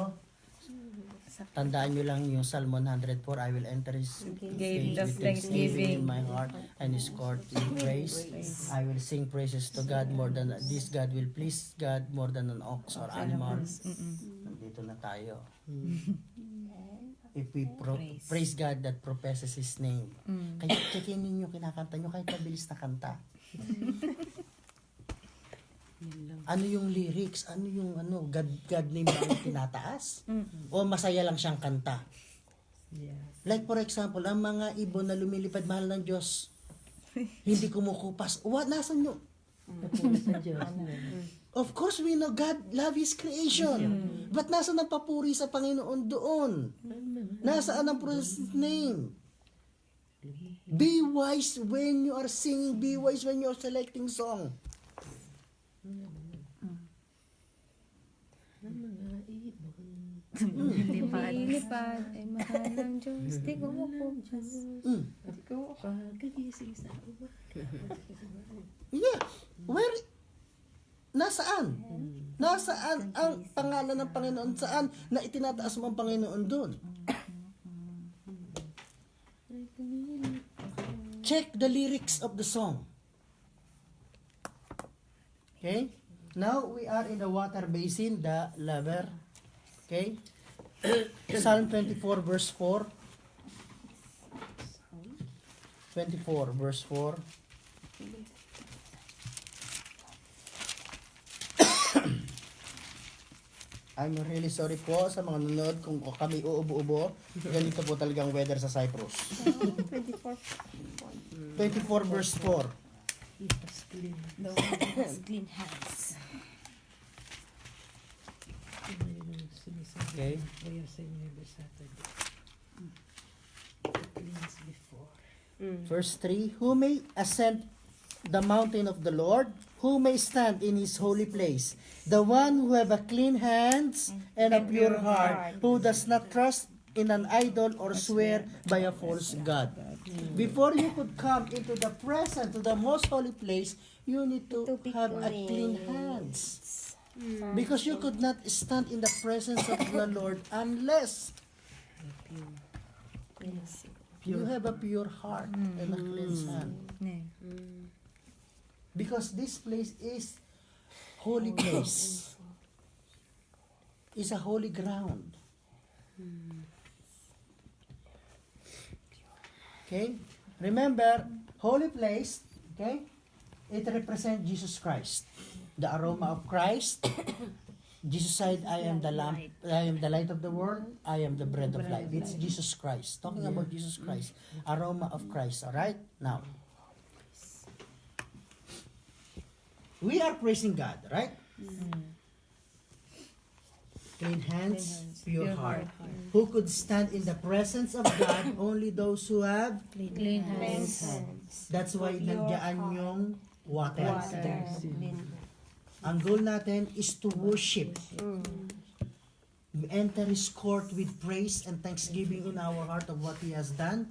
Tandaan nyo lang yung Psalm 104, I will enter His Gave gate the with thanksgiving in thanksgiving. my heart and His court in praise. I will sing praises to God more than this. God will please God more than an ox or animal. Nandito na tayo. If we praise God that professes His name. Kaya checkin ninyo kinakanta nyo kahit mabilis na kanta. Ano yung lyrics? Ano yung God name ba ang tinataas? O masaya lang siyang kanta? Yes. Like for example, ang mga ibon na lumilipad mahal ng Diyos, hindi kumukupas. Nasaan nyo? Napulis sa Diyos. Of course, we know God love His creation. But nasaan ang papuri sa Panginoon doon? Nasaan ang praise His name? Be wise when you are singing. Be wise when you are selecting song. Lilipad ay mahal ng Diyos. Di kumukupas. Pagkagising sa uwa. Yeah. Where? Nasaan? Nasaan ang pangalan ng Panginoon? Saan na itinataas mo ang Panginoon doon? Check the lyrics of the song. Okay? Now we are in the water basin, the laver. Okay? Psalm 24 verse 4. 24 verse 4. I'm really sorry po sa mga nanonood kung kami uubo-ubo. Ganito po talagang weather sa Cyprus. 24 verse 4. The one who has clean hands. Okay? We are saying every Saturday. Cleans before. Verse 3, who may ascend the mountain of the Lord? Who may stand in His holy place? The one who have a clean hands and a pure heart, who does not trust in an idol or swear by a false God. Before you could come into the presence, to the most holy place, you need to have a clean hands. Because you could not stand in the presence of the Lord unless you have a pure heart and a cleansed hand. Because this place is holy place. It's a holy ground. Okay? Remember, holy place, okay? It represents Jesus Christ. The aroma of Christ. Jesus said, I am the lamp, I am the light of the world, I am the bread of life. It's Jesus Christ. Talking about Jesus Christ. Aroma of Christ, alright? Now, we are praising God, right? Clean hands, pure heart. Who could stand in the presence of God? Only those who have Clean hands. That's why nandiyan yung water. Ang goal natin is to worship. We enter His court with praise and thanksgiving in our heart of what He has done.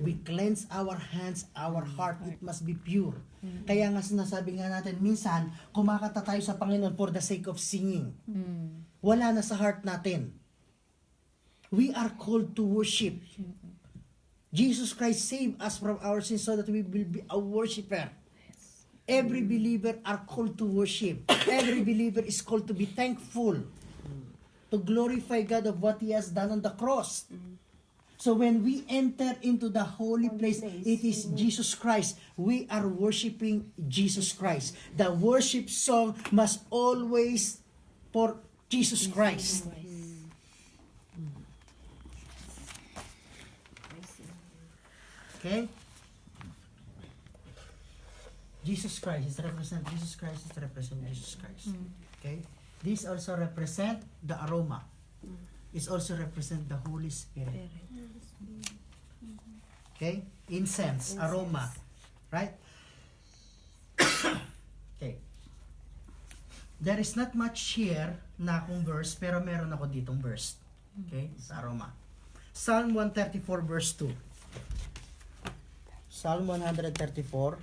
We cleanse our hands, our heart. It must be pure. Kaya nga sinasabi nga natin, minsan, kumakanta tayo sa Panginoon for the sake of singing. Wala na sa heart natin. We are called to worship. Jesus Christ saved us from our sins so that we will be a worshiper. Every believer are called to worship. Every believer is called to be thankful. To glorify God of what He has done on the cross. So when we enter into the holy place, it is Jesus Christ. We are worshiping Jesus Christ. The worship song must always for Jesus Christ. Okay? Jesus Christ is represent Jesus Christ is represent Jesus Christ. Okay? This also represent the aroma. It also represent the Holy Spirit. Okay? Incense, aroma. Right? Okay. There is not much here na akong verse, pero meron ako ditong verse. Okay? Sa aroma. Psalm 134 verse 2. Psalm 134.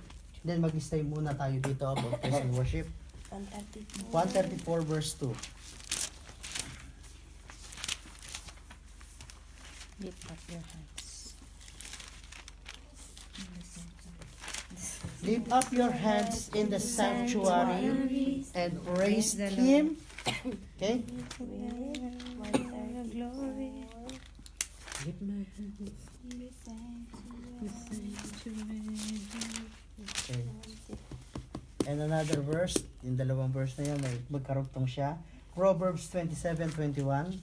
Then mag-stay muna tayo dito about praise and worship. 134 verse 2. Lift up your hands. Lift up your hands in the sanctuary and praise Him. Okay? Glory. Lift my hands. Okay. And another verse, yung dalawang verse na yan, magkarugtong siya. Proverbs 27:21.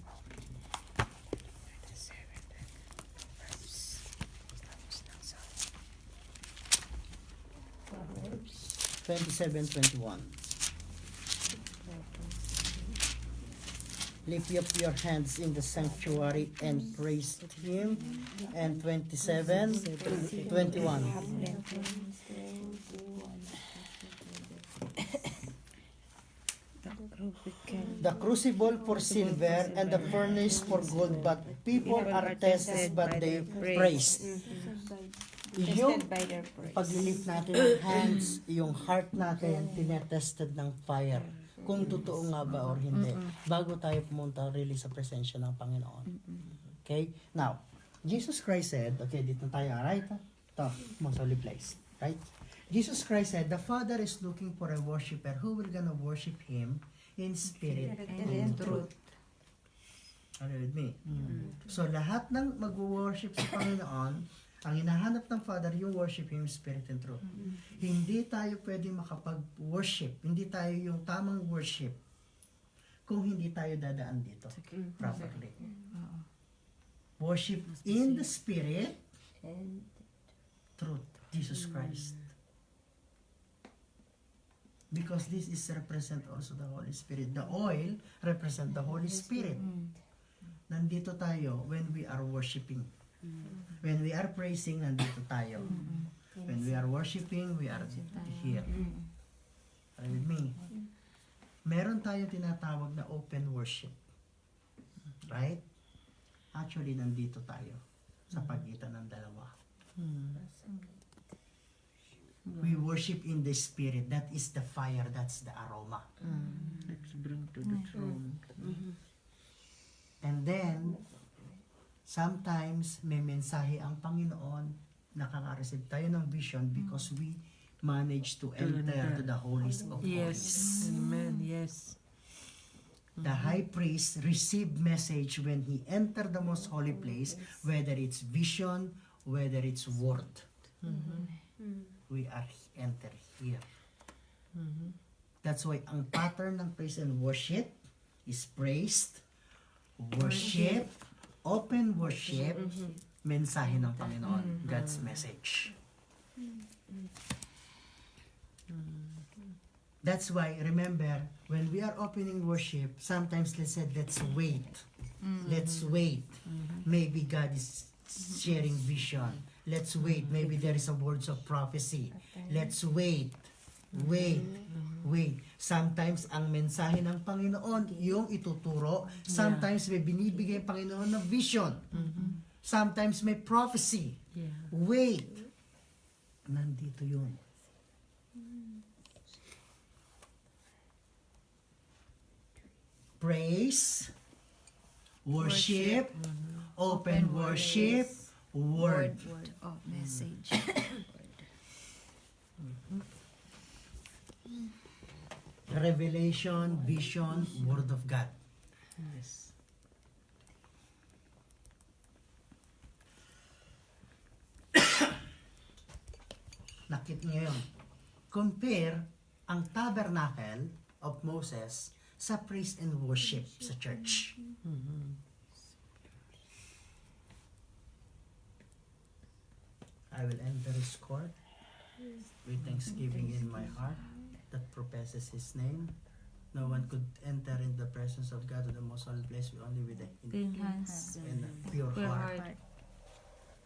Proverbs 27:21. Lift up your hands in the sanctuary and praise Him. And 27:21. The crucible for silver and the furnace for gold, but people are tested but they praise. Yung paglilift natin ng hands, yung heart natin, tinetested ng fire. Kung totoo nga ba or hindi. Bago tayo pumunta really sa presensya ng Panginoon. Okay? Now, Jesus Christ said, okay, dito tayo, right? Ito, most holy place. Right? Jesus Christ said, the Father is looking for a worshiper who will gonna worship Him in spirit and in truth. Are you with me? So, lahat ng mag-worship sa Panginoon, ang hinahanap ng Father, yung worship Him in spirit and truth. Hindi tayo pwede makapag-worship, hindi tayo yung tamang worship kung hindi tayo dadaan dito properly. Worship in the spirit and truth, Jesus Christ. Because this is represent also the Holy Spirit. The oil represent the Holy Spirit. Nandito tayo when we are worshiping. When we are praising, nandito tayo. When we are worshiping, we are here. Are you with me? Meron tayong tinatawag na open worship. Right? Actually, nandito tayo sa pagitan ng dalawa. We worship in the Spirit. That is the fire. That's the aroma. Let's bring to the throne. And then, sometimes may mensahe ang Panginoon, nakaka-receive tayo ng vision because we manage to enter to the holies of holies. Amen. Yes. The high priest received message when he entered the most holy place, whether it's vision whether it's word. We are enter here. That's why ang pattern ng praise and worship is praised, worship, open worship, mensahe ng Panginoon, God's message. That's why, remember, when we are opening worship, sometimes let's say, let's wait. Let's wait. Maybe God is sharing vision. Let's wait. Maybe there is a words of prophecy. Let's wait. Wait. Wait. Sometimes ang mensahe ng Panginoon yung ituturo. Sometimes may binibigay ang Panginoon na vision. Sometimes may prophecy. Yeah. Wait. Nandito yun. Praise, worship, open worship, word. of message. Revelation, vision, word of God. Yes. Nakit niyo yun. Compare ang tabernacle of Moses sa praise and worship sa church. I will enter his court with thanksgiving in my heart that professes his name. No one could enter in the presence of God to the most holy place only with a Clean hands. and a pure Pure heart. heart.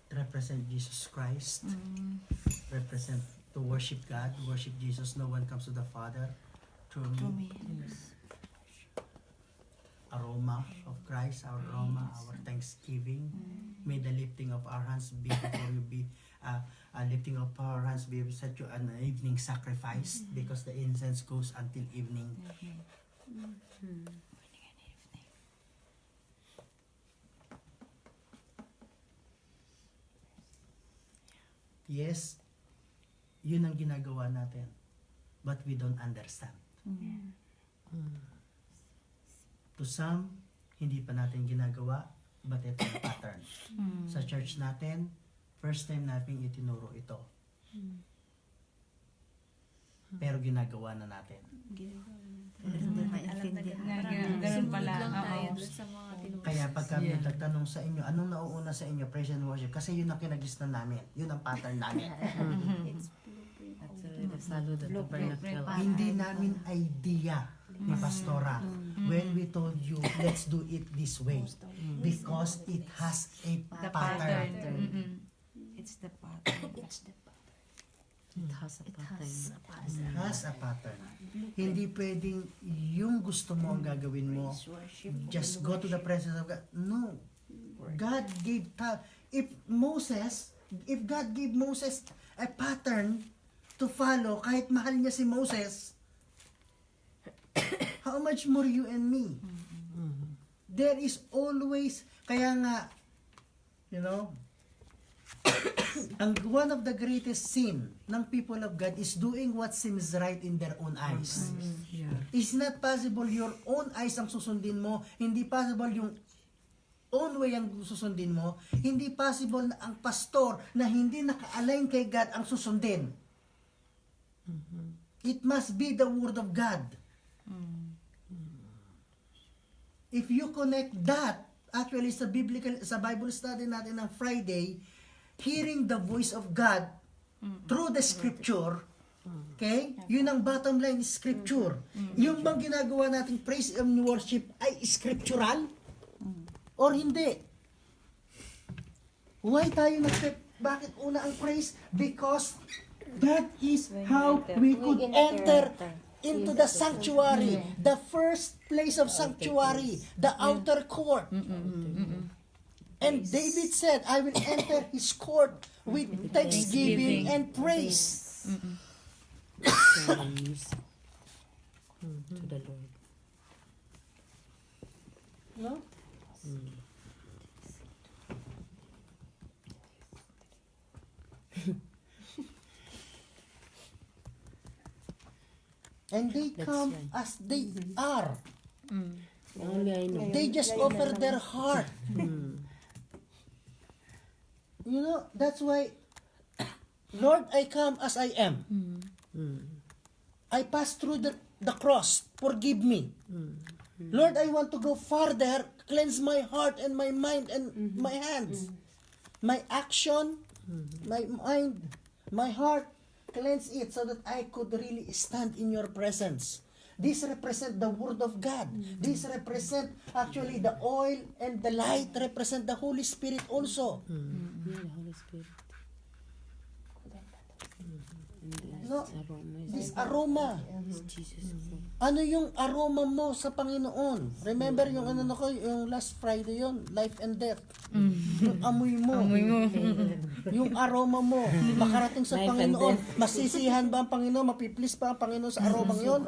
Represent Jesus Christ. Represent to worship God, worship Jesus. No one comes to the Father through me. Aroma of Christ, our aroma, our thanksgiving. May the lifting of our hands be before you be lifting of our hands be such an evening sacrifice, because the incense goes until evening. Yes, yun ang ginagawa natin. But we don't understand. To some, hindi pa natin ginagawa, but ito ang pattern. Sa church natin, first time natin itinuro ito. Pero ginagawa na natin. Ganun pala. Kaya pag kami nagtatanong sa inyo, anong nauuna sa inyo, praise and worship? Kasi yun ang kinagisnan namin. Yun ang pattern namin. Hindi namin idea ni Pastora when we told you, let's do it this way. Because it has a The pattern. pattern. It's the pattern. It has a pattern. It has a pattern. Hindi pwedeng yung gusto mo ang gagawin mo. Just go to the presence of God. No. God gave if God gave Moses a pattern to follow, kahit mahal niya si Moses, how much more you and me? There is always, kaya nga, you know, one of the greatest sin ng people of God is doing what seems right in their own eyes. Yeah. It's not possible your own eyes ang susundin mo. Hindi possible yung own way ang susundin mo. Hindi possible na ang pastor na hindi naka-align kay God ang susundin. It must be the word of God. If you connect that, actually sa Bible study natin ng Friday, hearing the voice of God through the scripture, okay? Yun ang bottom line, scripture. Yung bang ginagawa nating praise and worship ay scriptural? Or hindi? Why tayo bakit una ang praise? Because that is how we could enter into the sanctuary, the first place of sanctuary, the outer court. And David said, I will enter his court with thanksgiving and praise. Praise to the Lord. No? And they come as they are. Only I know. They just offer their heart. You know, That's why, Lord, I come as I am. I pass through the cross. Forgive me. Lord, I want to go farther. Cleanse my heart and my mind and my hands. My action, my mind, my heart. Cleanse it so that I could really stand in your presence. This represent the Word of God. This represent actually the oil and the light represent the Holy Spirit also. Yeah, the Holy Spirit. No, Aroma is this aroma. Jesus. Ano yung aroma mo sa Panginoon? Remember yung ano na ko, yung last Friday yon, life and death. Yung amoy mo. Yung aroma mo, makarating sa Life and Panginoon. Masisihan ba ang Panginoon? Mapiplis ba ang Panginoon sa aromang yon?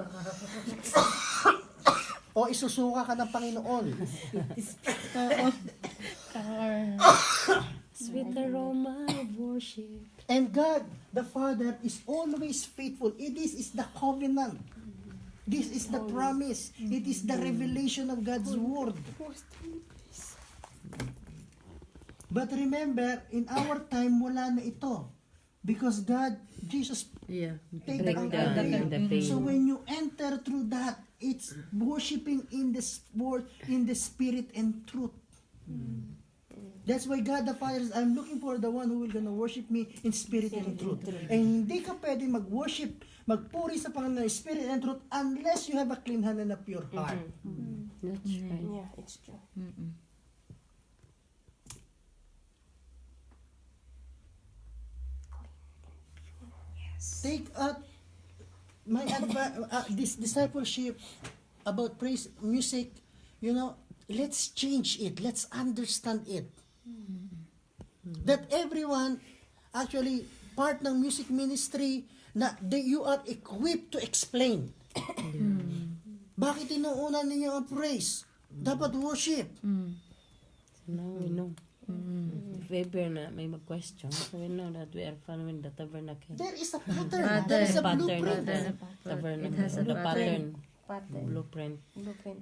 O isusuka ka ng Panginoon? Sweet aroma of worship. And God, the Father, is always faithful. This is the covenant. This is the promise. It is the revelation of God's word. But remember, in our time, wala na ito. Because God, Jesus, Yeah. take Break ang the pain. So when you enter through that, it's worshiping in the word, in the spirit and truth. That's why God the Father says, I'm looking for the one who will gonna worship me in spirit and truth. And hindi ka pwede mag-worship, magpuri sa Panginoon in spirit and truth unless you have a clean hand and a pure heart. That's right. Yeah, it's true. Take my this discipleship about praise music, let's change it. Let's understand it. That everyone, actually, part ng music ministry, you are equipped to explain. Bakit inuuna ninyo ang praise? Dapat worship. So now we know. If ever na may mag-question, so we know that we are following the tabernacle. There is a pattern. There is a blueprint. Tabernacle. It has a The pattern. Pattern. Blueprint. Blueprint.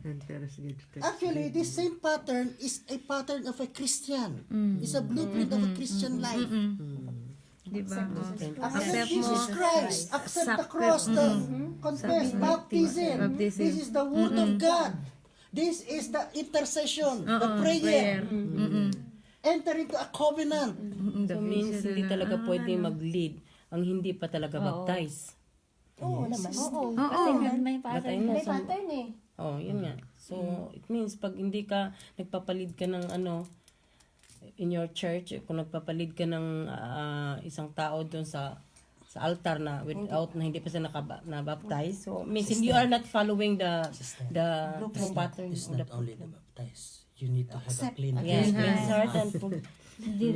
Actually, this same pattern is a pattern of a Christian. It's a blueprint of a Christian life. Diba? Accept Accept Jesus mo. Christ. Accept the Accept. cross. Confess. Baptism. Baptism. This is the word of God. This is the intercession. The prayer. Enter into a covenant. So means hindi talaga pwede mag-lead ang hindi pa talaga baptize. Oo naman. Oo. Oo, May But I know May some- pattern eh. Oh, yun nga. So, it means pag hindi ka nagpapalid ka ng in your church, kung nagpapalid ka ng isang tao doon sa altar na without na hindi pa siya na-baptize, so means you are not following the pattern It's of not the only the baptized. You need to have a clean yes, hands. clean heart and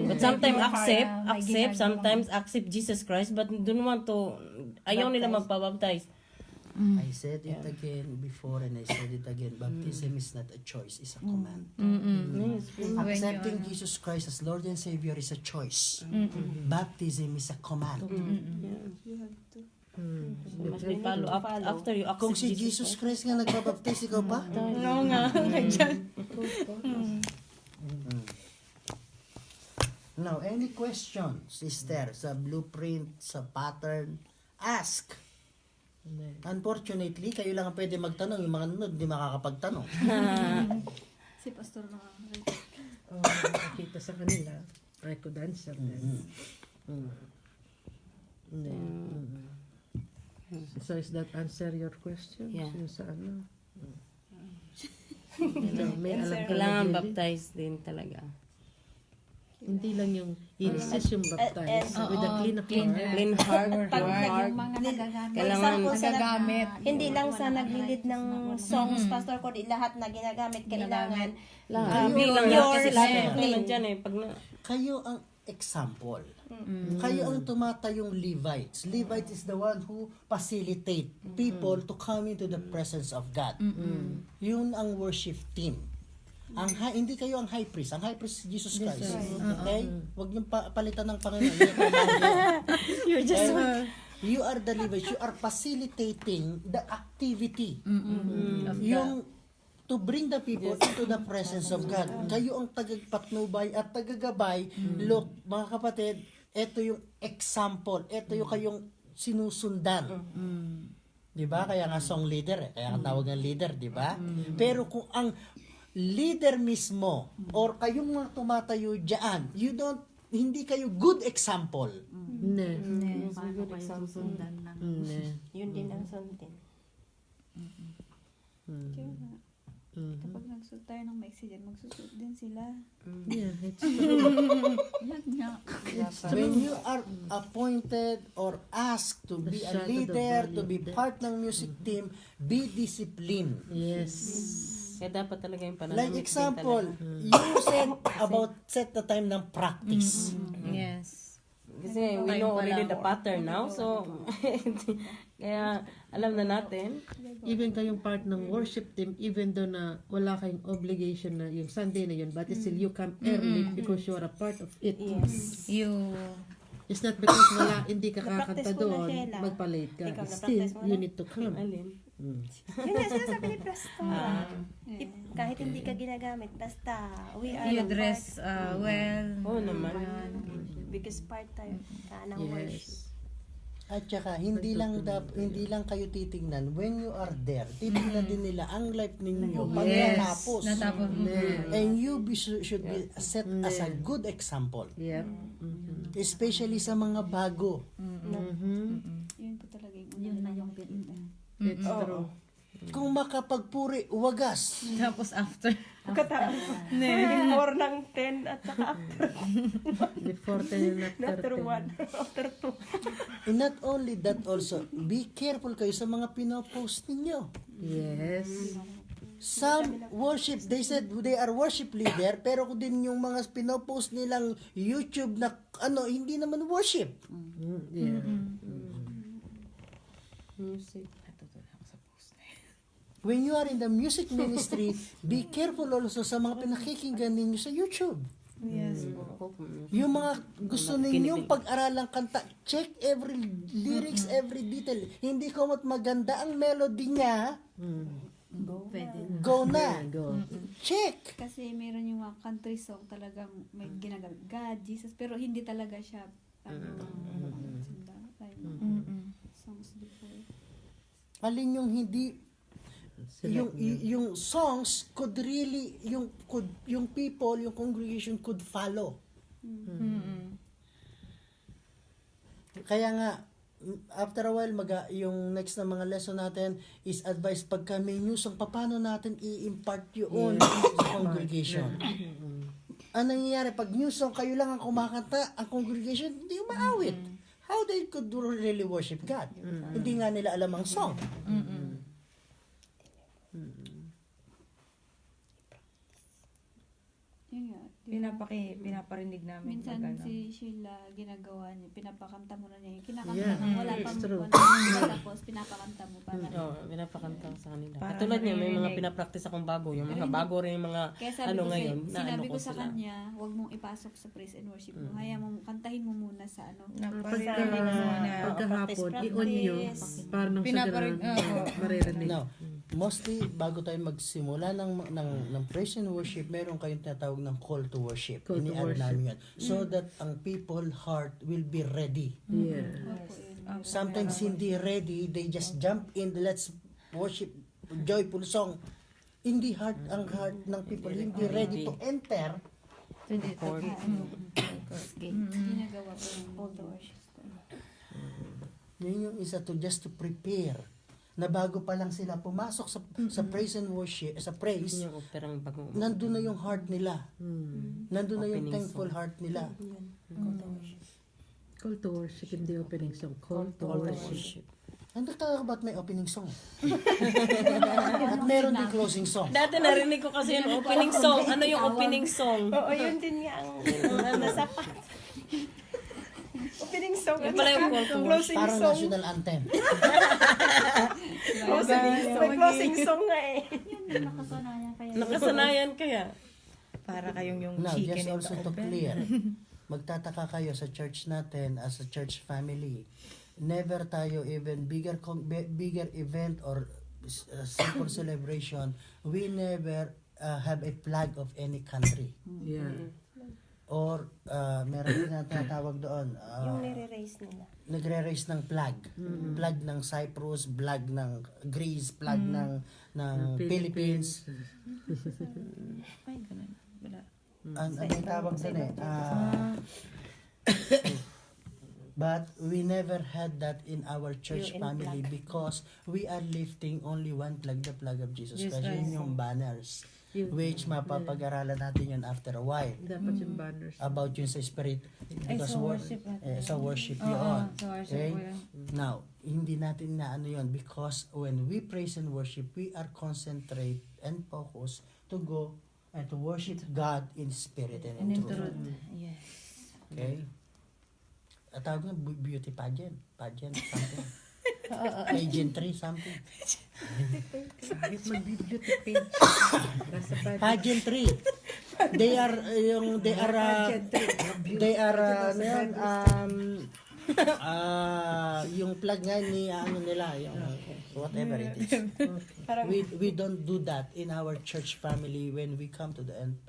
but sometimes accept, sometimes accept Jesus Christ, but don't want to, ayaw nila magpabaptize. I said it again before and I said it again. Baptism is not a choice, it's a command. Yes. Accepting Jesus Christ as Lord and Savior is a choice. Baptism is a command. Must be follow up after you accept Kung si Jesus Christ nga nagbabaptize, ikaw pa? Oo nga. Now, any question, sister, sa blueprint, sa pattern, ask. Unfortunately, kayo lang ang pwede magtanong. Yung mga nunod, hindi makakapagtanong. Si Pastor na. Nakita sa kanila, I could answer them. So is that answer your question? Yeah. Yung sa ano? May alam ka kailangan na, baptize din talaga. Hindi lang yung insist yung baptize with a clean heart. Clean heart, pure heart. Kailangan Nagagamit. Hindi lang sa naglilid ng songs, Pastor Cody, lahat na ginagamit. Kailangan lahat. Bilang your kasi lahat ng clean. nandyan eh. Pag na, Kayo ang example. Kayo ang tumatayong Levites. Levites is the one who facilitate people to come into the presence of God. Yun ang worship team. Hindi kayo ang high priest. Ang high priest is Jesus Christ. Okay? Huwag niyong palitan ng Panginoon. You're just you are the Levites. You are facilitating the activity. Yung to bring the people into the presence of God. Kayo ang tagapatnubay at tagagabay. Look, mga kapatid, ito yung example. Ito yung kayong sinusundan. Di ba? Kaya nga song leader, kaya nga tawag ng leader, di ba? Pero kung ang leader mismo or kayong mga tumatayo diyan, hindi kayo good example. Ne. Paano kayo susundan ng... Ne. Yun din ang sundin. Kapag nagsuot tayo ng maiksi dyan, magsusuot din sila. Yeah, it's true. Yan nga. When you are appointed or asked to be a leader, to be part ng music team, be disciplined. Yes. Kaya dapat talaga yung pananamit. Like din example, talaga. you said about set the time ng practice. Yes. Kasi we know already the pattern now. So, kaya alam na natin. Even kayong part ng worship team, even though na wala kayong obligation na yung Sunday na yun, but still you come early because you are a part of it. Yes. You... It's not because hindi ka Na-practice kakanta mo na, doon, Sheila. magpa-late ka. Ikaw, Still, na-practice mo you na? need to come. Alin? Yun yung sinasabi ni Pastor. Kahit hindi ka ginagamit, basta we are You a dress well. Oo naman. biggest part tayo ng worship. Yes. At saka hindi lang kayo titingnan when you are there. Titingnan din nila ang life ninyo pag natapos. Natapos. And you should be set as a good example. Yep. Especially sa mga bago. Yun po talaga yung Yun na yung It's true. Kung makapagpuri, wagas. Tapos after. Before ng 10 at saka Before 10 and after 10. after 2. And not only that also, be careful kayo sa mga pinopost ninyo. Yes. Some worship, they said they are worship leader, pero kung din yung mga pinopost nilang YouTube na hindi naman worship. Yeah. Music. When you are in the music ministry, be careful also sa mga pinakikinggan ninyo sa YouTube. Yes. Yung mga gusto ninyong pag-aralang kanta, check every lyrics, every detail. Hindi ko maganda ang melody niya, go na. Go. Check. Kasi meron yung mga country song talagang may ginagamit God, Jesus, pero hindi talaga siya simba, like, songs before. Alin yung hindi yung songs could really yung people, yung congregation could follow. Kaya nga after a while yung next na mga lesson natin is advice pagka may new song paano natin i-impart yun sa congregation. Ang nangyayari pag new song kayo lang ang kumakanta, ang congregation hindi umaawit. How they could really worship God? Hindi nga nila alam ang song. Yun nga. diba? Pinaparinig namin. Minsan pag ano. si Sheila ginagawa niya, pinapakanta mo na niya. Yung kinakanta Yeah, mo, wala it's pang true. tapos pinapakanta mo para. Oo, pinapakanta ko sa kanila. Para Katulad niya, may mga maririnig. pinapractice akong bago. Yung mga bago rin yung mga Kaya sabi ko, ngayon, na sinabi ko ko sa sila. kanya, huwag mong ipasok sa praise and worship mo. Hayaan mo, kantahin mo muna sa Naparinig mo na. Pagkahapon, i-on nyo para nang sa Pinaparig- ganun, maririnig. Now, mostly bago tayo magsimula ng praise and worship, meron kayong tinatawag ng call to worship. Call to Ini-add worship. namin yan. So that ang people heart will be ready. Yeah. Sometimes hindi ready, they just jump in, let's worship, joyful song. Hindi ang heart ng people hindi ready to enter. Ginagawa ko yung all the worship. Yun yung isa to just to prepare. Na bago pa lang sila pumasok sa praise and worship, sa praise, Yung operang bagong nandun na yung heart nila. Nandun na yung Opening thankful heart nila. Call to worship, hindi opening song. Call to worship. Ang talaga ba't may opening song? At meron din closing song. Dati narinig ko kasi yung opening song. Ano yung opening song? Oo, yun din nga ang nasa pa. Opening song. Yung pala yung call to worship. Closing Parang song. national anthem. May closing song nga eh. Nakasanayan kaya. Nakasanayan kaya. Para kayong yung Now, chicken just in also the to oven. clear, magtataka kayo sa church natin as a church family. Never tayo even bigger event or simple celebration, we never have a flag of any country. Yeah. Or meron din na tinatawag doon. Yung nire-raise nila. Nagre-raise ng flag. Flag ng Cyprus, flag ng Greece, flag ng Philippines. Ay, ganun. Wala. Ano yung tawag doon eh? But we never had that in our church UN family flag. because we are lifting only one flag, the flag of Jesus Yes, Christ. right. Yun yung banners. Yun. Which mapapag-aralan natin yun after a while. Dapat yung banners. About yun sa spirit. Ay, Because sa worship natin. sa worship Oo, yun. sa worship Okay? po yun. Now, hindi natin na ano yun because when we praise and worship, we are concentrate and focus to go and to worship God in spirit and in truth. Yes. Okay? At tawag nga, beauty pageant. Pageant, something. Pageantry, something. Kahit mag-beauty page. Nasa Pageantry. They are, ano yan, yung plug nga ni, ano nila, yung, whatever it is. We don't do that in our church family when we come to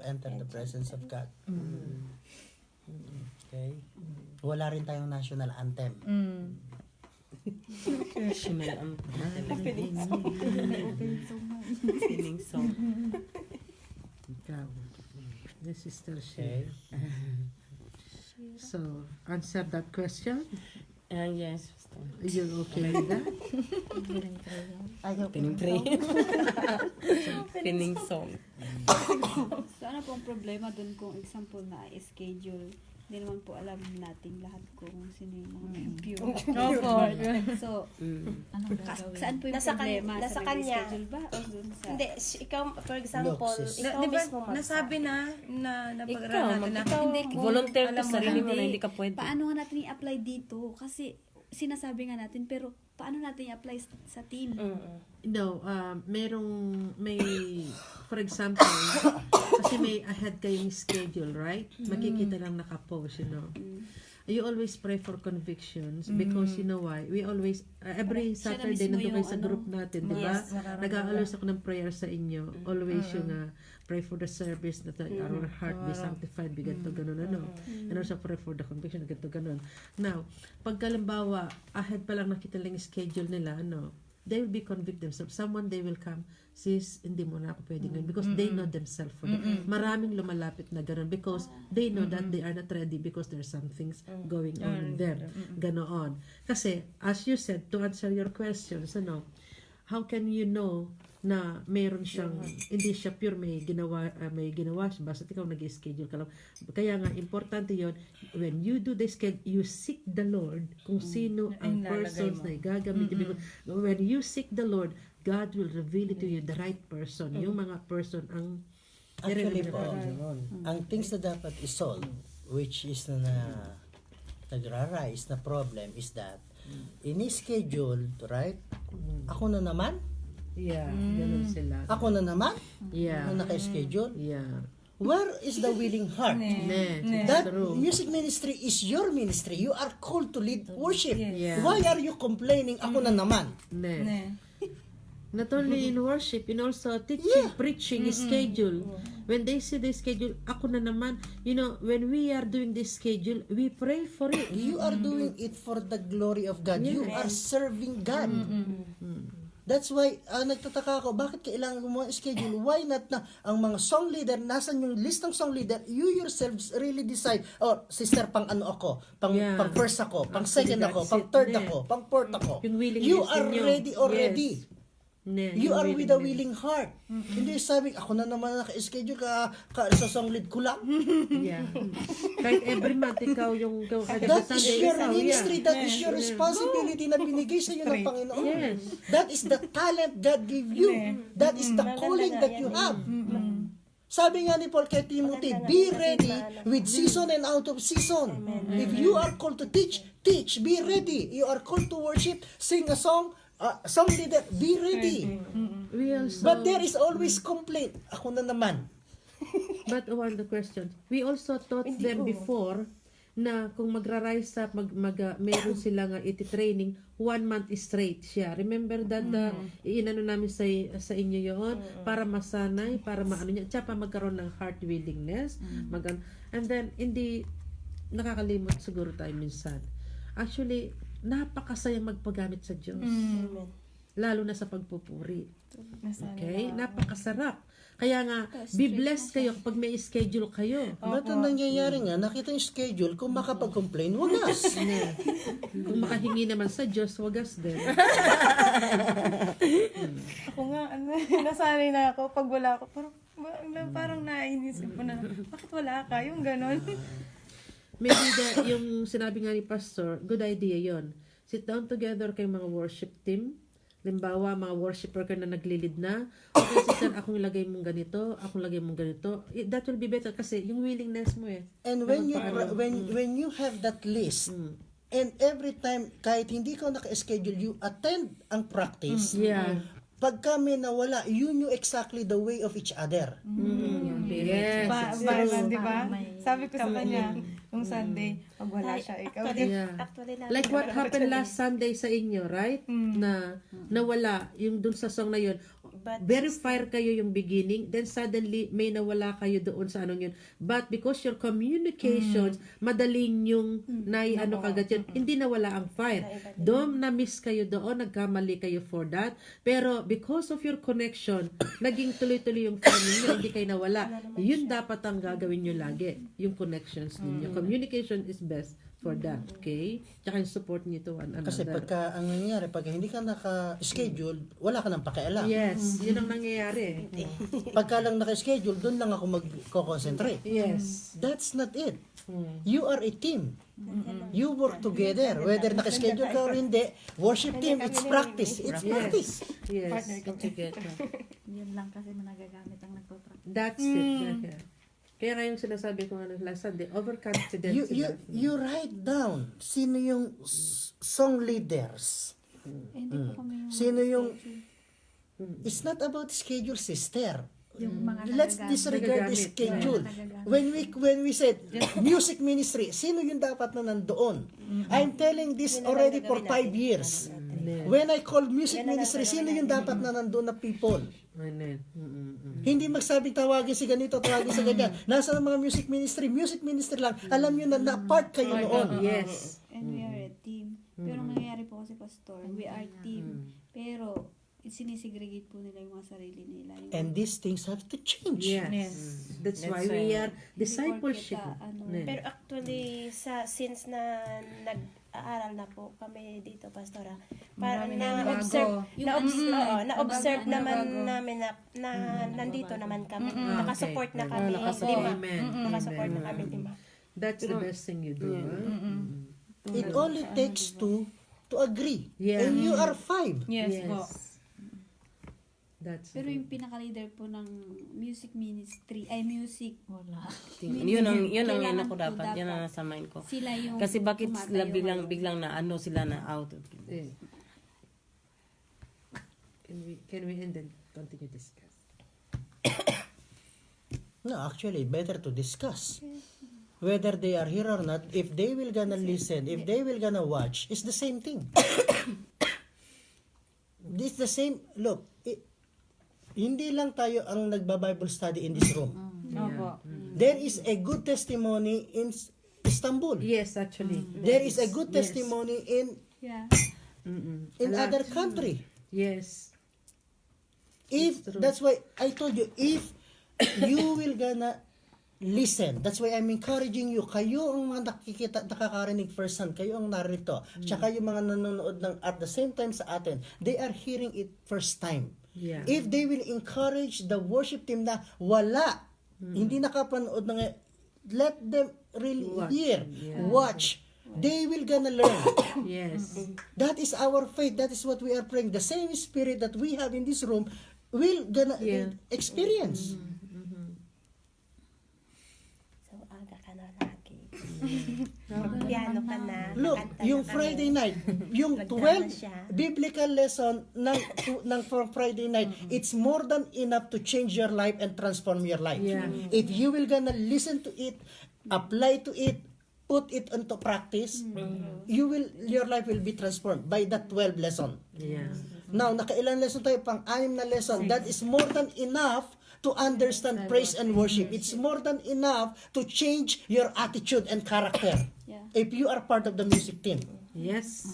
enter the presence of God. Okay? Wala rin tayong national anthem. National opening song. Ikaw. The sister Okay? So, answer that question. Yes. You're okay with that? Ayaw ko. Pining pray. Pining song. So, ano po ang problema dun kung example na schedule? Hindi naman po alam natin lahat kung sino yung mga pure. So, Ano gagawin? saan po yung Nasa problema? nasa Sa kanya. schedule ba? O dun sa... Hindi, ikaw, for example, Look, sis. ikaw Di ba, mismo magsabi. nasabi na Ikaw, napag-aralan natin na ikaw, Hindi, volunteer ka alam mo sarili na, mo na hindi ka pwede. Paano nga natin i-apply dito? Kasi sinasabi nga natin, pero paano natin i-apply sa team? No, may, for example, kasi may ahead kayong schedule, right? Makikita lang nakapost, you know. You always pray for convictions because you know why? We always, every Siya na Saturday, mismo nandun kayo yung sa ano, group natin, di ba? Yes, nararamdaman. Nag-aalos ako ng prayer sa inyo. Always yung pray for the service that our heart be sanctified, be ganito, ganun, ano. And also pray for the conviction, ganito, ganun. Now, pagkalimbawa, ahead pa lang nakita lang yung schedule nila, ano, they will be convict themselves. Someone, they will come, sis, hindi mo na ako pwede ngayon because they know themselves for that. Maraming lumalapit na ganun because they know that they are not ready because there are some things going on in them. Ganoon. Kasi, as you said, to answer your questions, ano, how can you know na mayroon siyang, hindi siya pure, may ginawa siya, basta ikaw nag-schedule ka lang. Kaya nga, importante yon when you do the schedule, you seek the Lord kung sino ang persons na igagamit. Because when you seek the Lord, God will reveal it to you, the right person. Yung mga person ang Actually po, ang things na dapat isolve, which is na nagra-rise na problem is that ini-schedule, right? Ako na naman? yeah, ganun sila. Ako na naman? Yeah. Na naka-schedule? Yeah. Where is the willing heart? That True. music ministry is your ministry. You are called to lead worship. Yeah. Why are you complaining? Ako na naman. Not only in worship, in also teaching, preaching, schedule. When they see the schedule, ako na naman, you know, when we are doing this schedule, we pray for it. You are doing it for the glory of God. You are serving God. That's why, nagtataka ako, bakit kailangan mo schedule? Why not na ang mga song leader, nasan yung list ng song leader, you yourselves really decide, oh, sister, pang ano ako, pang first ako, pang second ako, pang third ako, pang fourth ako. Yung willingness You are ninyo. ready already. You Yung are with a willingness. willing heart. Hindi sabi, ako na naman naka-schedule ka sa song lead ko lang. Yeah. Kahit every month, ikaw yung That is your ministry. That is your responsibility na binigay sa iyo ng Panginoon. Yes. That is the talent God gave you. That is the calling that you have. Sabi nga ni Paul kay Timothy, be ready with season and out of season. If you are called to teach, teach. Be ready. You are called to worship, sing a song, song leader, be ready. We also, But there is always complaint. Ako na naman. but one the question, we also taught them before na kung magra-rise up, meron silang iti-training, 1 month straight siya. Remember that iinano namin sa inyo yon para masanay, para maano niya, tsaka magkaroon ng heart willingness, and then hindi nakakalimot siguro tayo minsan. Actually, napakasaya magpagamit sa Diyos. Lalo na sa pagpupuri. Okay? Napakasarap. Kaya nga, be blessed kayo kapag may schedule kayo. Ba't ang nangyayari nga, nakita yung schedule, kung makapag-complain, wagas. Kung makahingi naman sa Diyos, wagas din. Ako nga, nasanay na ako pag wala ako. Parang naiinisip ko na, bakit wala ka? Yung ganon. Maybe yung sinabi nga ni Pastor, good idea yon. Sit down together kay mga worship team. Limbawa, mga worshiper ka na naglilid na. Okay, sister, akong lagay mong ganito, akong lagay mong ganito. That will be better kasi yung willingness mo eh. And when you have that list, and every time, kahit hindi ka naka-schedule, you attend ang practice, pagka may nawala, you knew exactly the way of each other. Yes. Di ba? Sabi ko sa kanya, nung Sunday, pag wala siya, ikaw din. Actually, Like what happened last Sunday sa inyo, right? Na nawala yung dun sa song na yun. Very fire kayo yung beginning, then suddenly may nawala kayo doon sa anong yun. But because your communications, madaling yung ano kagad yun, hindi nawala ang fire. Doon na-miss kayo doon, nagkamali kayo for that. Pero because of your connection, naging tuloy-tuloy yung fire ninyo, hindi kayo nawala. Yun dapat ang gagawin nyo lagi, yung connections ninyo. Communication is best for that, okay? Tsaka yung support niyo to one another. Kasi pagka ang nangyayari, pagka hindi ka naka-schedule, wala ka nang pakialam. Yes, yun ang nangyayari. Pagka lang naka-schedule, doon lang ako mag-concentrate. Yes. That's not it. You are a team. You work together. Whether naka-schedule ka or hindi, worship team, it's practice. It's practice. Yes. Yun lang kasi na nagagamit ang nagpo-practice. That's it. Kaya nga yung sinasabi ko nga last Sunday, overconfident sila. You write down sino yung song leaders. Hindi po kami yung Sino yung... It's not about schedule, sister. Yung mga Let's disregard the schedule. When we said music ministry, sino yung dapat na nandoon? I'm telling this already for 5 years. When I call music ministry, sino yung dapat na nandoon na people? Amen. Hindi magsabing tawagin si ganito, tawagin si ganyan. Nasa ng mga music ministry lang. Alam nyo na part kayo noon. Yes. And we are a team. Pero nangyayari po kasi, Pastor, we are team. Pero sinisegregate po nila yung mga sarili nila. And these things have to change. Yes. That's why we are discipleship. Pero actually, since na nag-aaral na po kami dito, Pastora, parang na-observe naman namin na nandito naman kami. Nakasupport na kami. Nakasupport na kami 5. That's the best thing you do. It only takes 2 to agree. Yeah. And you are 5. Yes po. That's Pero yung pinaka-leader po ng music ministry, music, Wala. Yun ang Kailangan ko po dapat. Yan ang nasa mind ko. sila yung Kasi bakit sila tumatayo. biglang na ano sila na out. Can we and then continue discuss? No, actually, better to discuss. Whether they are here or not, if they will gonna listen, if they will gonna watch, it's the same thing. It's the same, look, hindi lang tayo ang nagba-Bible study in this room. There is a good testimony in Istanbul. Yes, actually. There is a good testimony in other country. Yes. That's why I told you, if you will gonna listen, that's why I'm encouraging you, kayo ang mga nakakarinig first-hand, kayo ang narito, tsaka yung mga nanonood ng at the same time sa atin, they are hearing it first time. Yeah. If they will encourage the worship team na wala, hindi nakapanood ng, let them really hear, watch, they will gonna learn. Yes. That is our faith. That is what we are praying. The same spirit that we have in this room will gonna experience. So, aga ka na lagi. Mag-piano ka na. Look, kakanta yung na kami. Friday night, yung Nagdrama 12 siya. biblical lesson ng for Friday night, it's more than enough to change your life and transform your life. Yeah. If you will gonna listen to it, apply to it, put it into practice, your life will be transformed by that 12 lesson. Yeah. Now, nakailan lesson tayo? Pang-anim na lesson. That is more than enough to understand praise and worship. It's more than enough to change your attitude and character. Yeah. If you are part of the music team. Yes.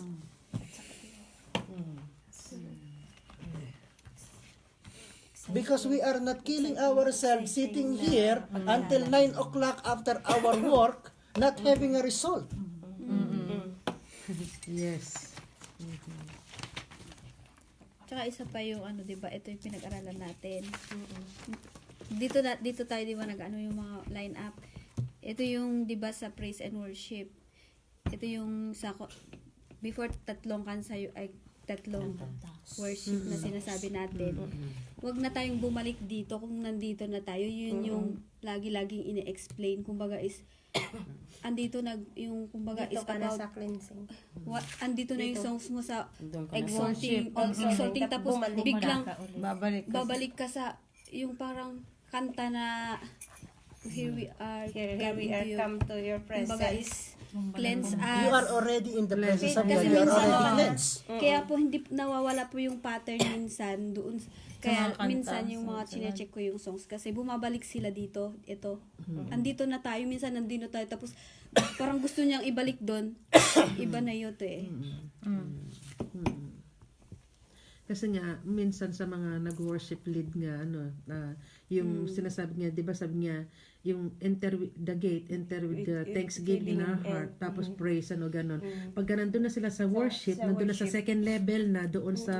Because we are not killing ourselves sitting here until 9 o'clock after our work, not having a result. Yes. Tsaka isa pa yung ano, 'di ba? Ito yung pinag-aralan natin. Dito tayo 'di ba nag-ano yung mga line up. Ito yung 'di ba sa praise and worship. Ito yung sa before tatlong worship na sinasabi natin. Huwag na tayong bumalik dito kung nandito na tayo. Yun yung lagi-laging ine-explain. Kumbaga is andito yung kumbaga Dito is ka na about sa cleansing. andito na yung songs mo sa Doon ka na. exalting tapos Bumalik biglang Babalik ka sa yung parang kanta na here we are Here we are, come to your kumbaga presence. is cleanse us. You are already in the presence of God. Kasi You are minsan already naman, cleansed. kaya po hindi nawawala po yung pattern minsan doon. Kaya minsan yung mga chinecheck ko yung songs kasi bumabalik sila dito. Ito. Andito na tayo. Minsan nandito tayo. Tapos parang gusto niyang ibalik doon. Iba na yun to eh. Kasi nga minsan sa mga nag-worship lead nga yung sinasabi niya, 'di ba sabi niya yung enter with the gate, enter with the thanksgiving in our heart, tapos praise ganon. Pagka nandun na sila sa worship, nandun na sa second level na doon sa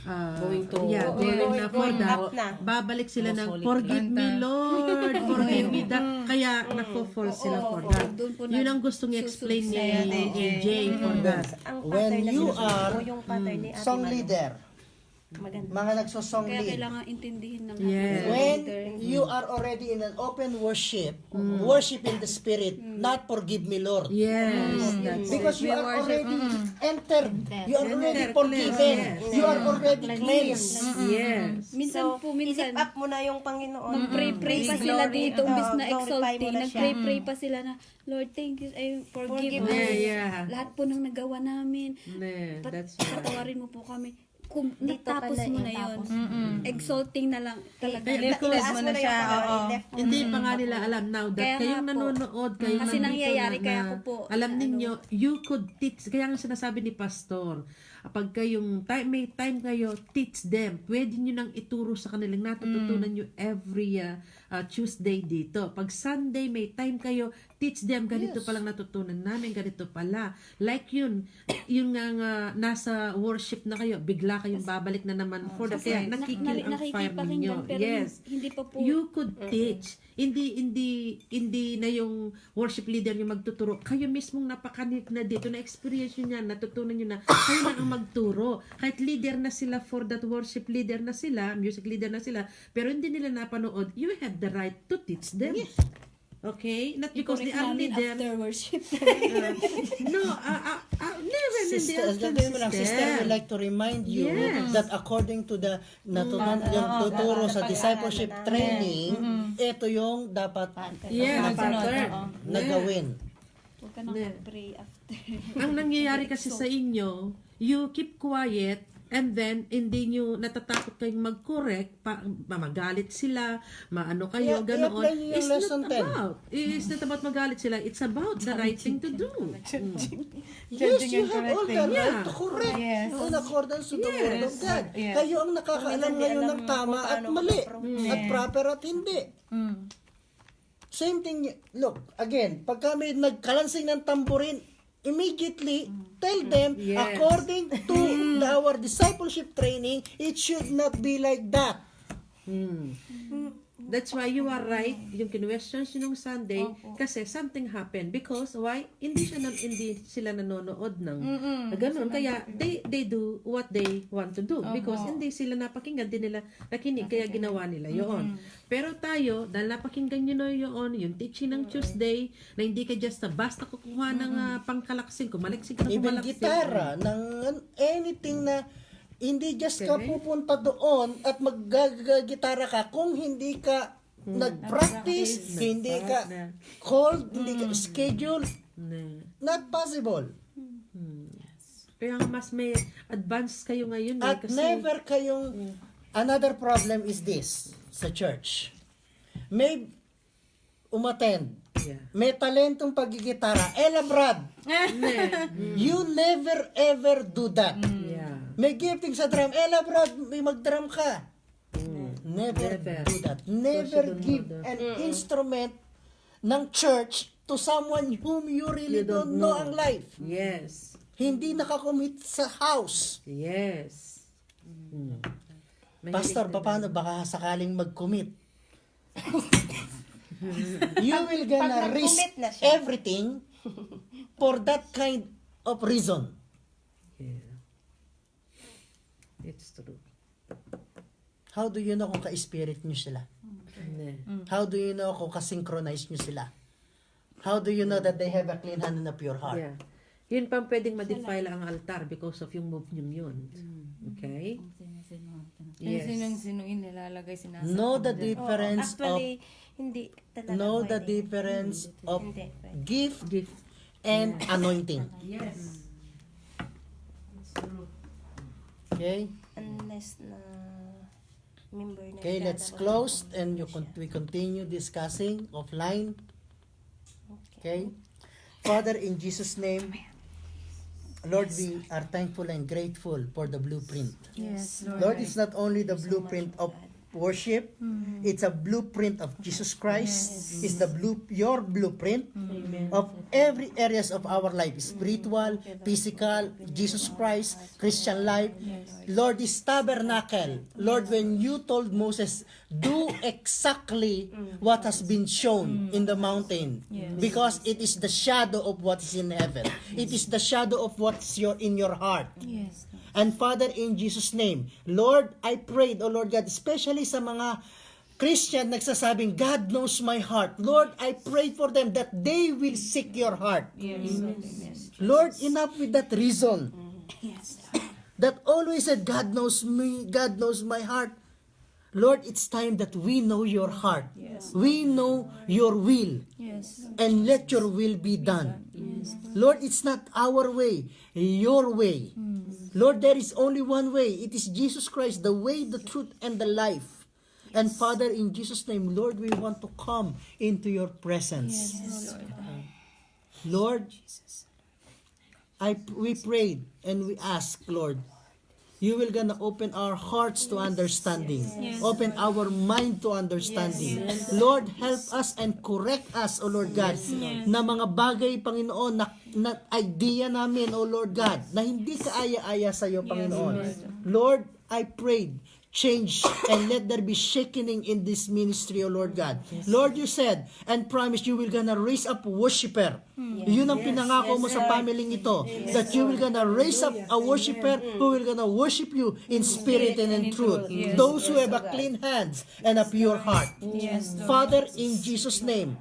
Going to- going na for going that, up na. babalik sila ng Solid. forgive me Lord, forgive me that. Kaya nagfo-fall sila for that. Doon po Yun ang gustong i-explain ni Jay for that. Ang When pattern na you sinusunod are mo, yung pattern ni Ate song Manu. leader, Maganda. mga nagsosong Kaya lead, kailangan intindihin ng Yes. when you are already in an open worship, worship in the Spirit, not forgive me Lord. Yes, that's Because you are already entered, you are already Entered, forgiven, yes. you are already cleansed. yes. Minsan po, minsan, I-lift up mo na yung Panginoon. mag-pray pa sila dito, imbis na glorify mo exalting, na siya. nag-pray pa sila na, Lord, thank you, forgive us. Yeah. Lahat po ng nagawa namin, Yeah, that's right. patawarin mo po kami. Kung Dito natapos pala mo yung na yun, tapos. exalting na lang talaga. Itaas mo na siya. Hindi pa nga nila alam now that Kaya kayong nga po. nanonood, kayong Kasi nandito nangyayari, na, kaya ko po, alam ninyo, you could teach, kaya nga sinasabi ni Pastor, pag kayong may time kayo, teach them. Pwede nyo nang ituro sa kanilang natututunan nyo every Tuesday dito. Pag Sunday, may time kayo, teach them, ganito palang natutunan namin, ganito pala. Like yun nga nasa worship na kayo, bigla kayong babalik na naman for the kaya nakikil ang fire ninyo. Nakikipakinggan, pero Yes. hindi pa po. You could teach. Hindi na yung worship leader yung magtuturo. Kayo mismong napakanip na dito, na experience nyo yan, natutunan nyo na, kayo na ang magturo. Kahit leader na sila for that worship leader na sila, music leader na sila, pero hindi nila napanood, you have the right to teach them. Okay? Not because they are leader. After worship. No, never in the Sister, after gagawin mo lang, sister, we like to remind you Yes. that according to the yung tuturo sa discipleship training, ito yung dapat Yeah, na pattern. na gawin. Huwag ka nang mag-pray after. Ang nangyayari kasi sa inyo, you keep quiet and then hindi nyo natatakot kayong mag-correct, magalit sila, maano kayo, ganoon. I-apply nyo yung lesson 10. It's not about magalit sila, it's about the right thing to do. Yes, you have all the right Yeah. to correct Yes. in accordance to the word of God. Yes. Kayo ang nakakaalam ngayon ng tama at mali, at proper at hindi. Same thing, look, again, pag kami nagkalansing ng tamburin, immediately tell them, Yes. according to our discipleship training, it should not be like that. That's why you are right, yung kinwestions nung Sunday, kasi something happened. Because, why? Hindi sila nanonood ng ganun. Kaya, they do what they want to do. Because hindi sila napakinggan, hindi nila nakinig, kaya ginawa nila yun. Pero tayo, dahil napakinggan nyo na yun, yung teaching ng Tuesday, na hindi ka just basta kukuha ng pangkalaksing, kumalaksing ka na Even kumalaksing. gitara, ng anything na hindi just ka pupunta doon at maggagitara ka kung hindi ka nag-practice, hindi ka called, hindi ka scheduled, Ne. not possible. Kaya nga mas may advance kayo ngayon At kasi never kayong, another problem is this, sa church. May umattend, yeah. may talentong paggigitara, Ella Brad, you never ever do that. Yeah. May gifting sa drum, Ella Brad, may mag-drum ka. Never Never. do that. Never don't give know an instrument ng church to someone whom you really You don't don't know know. ang life. Yes. Hindi nakakommit sa house. Yes. Pastor, paano baka sakaling mag-commit? You will gonna Pag risk nag-commit na siya. everything for that kind of reason. Yeah. It's true. How do you know kung ka-spirit nyo sila? Ne. How do you know kung ka-synchronize nyo sila? How do you know that they have a clean hand and a pure heart? Yeah. Yun pang pwedeng ma-defile ang altar because of yung move nyo yun. Okay? Yes. Sinong inilalagay sinasaktan. Know the Oo, difference of actually, hindi talaga know the pwede. difference of Hindi pwede. gift Gift. and anointing. Yes. Okay? Unless na member na Okay, let's close and we continue discussing offline. Okay? Father, in Jesus' name, Lord, we are thankful and grateful for the blueprint. Yes, Lord, it's not only the blueprint of worship, it's a blueprint of Jesus Christ. It's your blueprint of every areas of our life, spiritual, physical, Jesus Christ, Christian life. Lord, this tabernacle, Lord, when you told Moses, do exactly what has been shown in the mountain, because it is the shadow of what is in heaven. It is the shadow of what's in your heart. Yes. And Father, in Jesus' name, Lord, I prayed, O Lord God, especially sa mga Christian nagsasabing, God knows my heart. Lord, I pray for them that they will seek your heart. Lord, enough with that reason. That always said, God knows me, God knows my heart. Lord, it's time that we know your heart. We know your will. Yes. And let your will be done. Lord, it's not our way, your way. Lord, there is only one way. It is Jesus Christ, the way, the truth, and the life. And Father, in Jesus' name, Lord, we want to come into your presence. Lord, we prayed and we ask, Lord, you will gonna open our hearts to understanding. Open our mind to understanding. Lord, help us and correct us, O Lord God, na mga bagay, Panginoon, na idea namin, O Lord God, na hindi kaaya-aya sa iyo, Panginoon. Lord, I prayed, change and let there be shaking in this ministry, O Lord God. Lord, you said and promised you will gonna raise up worshiper. Yun ang pinangako mo sa family ito, that you will gonna raise up a worshiper who will gonna worship you in spirit and in truth. Those who have a clean hands and a pure heart. Father, in Jesus' name,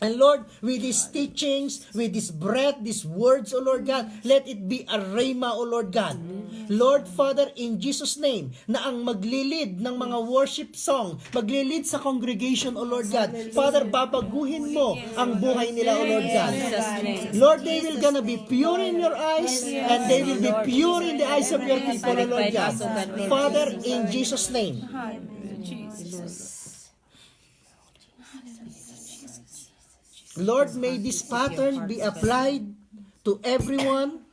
and Lord, with these teachings, with this breath, these words, O Lord God, let it be a rhema, O Lord God. Lord, Father, in Jesus' name, na ang maglilid ng mga worship song, maglilid sa congregation, O Lord God. Father, babaguhin mo ang buhay nila, O Lord God. Lord, they will gonna be pure in your eyes, and they will be pure in the eyes of your people, O Lord God. Father, in Jesus' name. Lord, may this pattern be applied to everyone,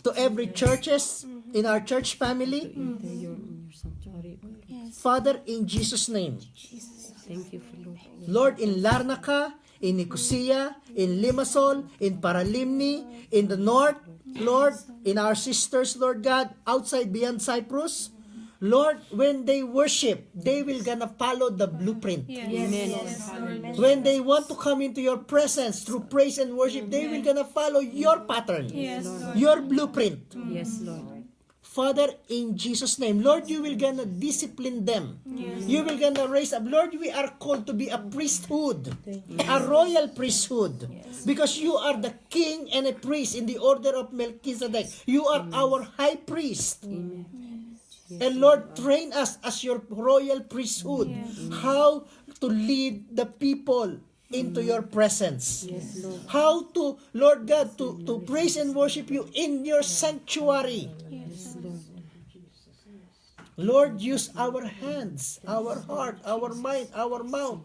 to every churches in our church family. Father, in Jesus' name. Thank you for Lord. Lord, in Larnaca, in Nicosia, in Limassol, in Paralimni, in the north, Lord, in our sisters, Lord God, outside beyond Cyprus, Lord, when they worship, they will gonna follow the blueprint. When they want to come into your presence through praise and worship, they will gonna follow your pattern, your blueprint. Yes, Lord. Father, in Jesus' name, Lord, you will gonna discipline them. You will gonna raise up. Lord, we are called to be a priesthood, a royal priesthood, because you are the king and a priest in the order of Melchizedek. You are our high priest. And Lord, train us as your royal priesthood, how to lead the people into your presence. How to, Lord God, to praise and worship you in your sanctuary. Lord, use our hands, our heart, our mind, our mouth,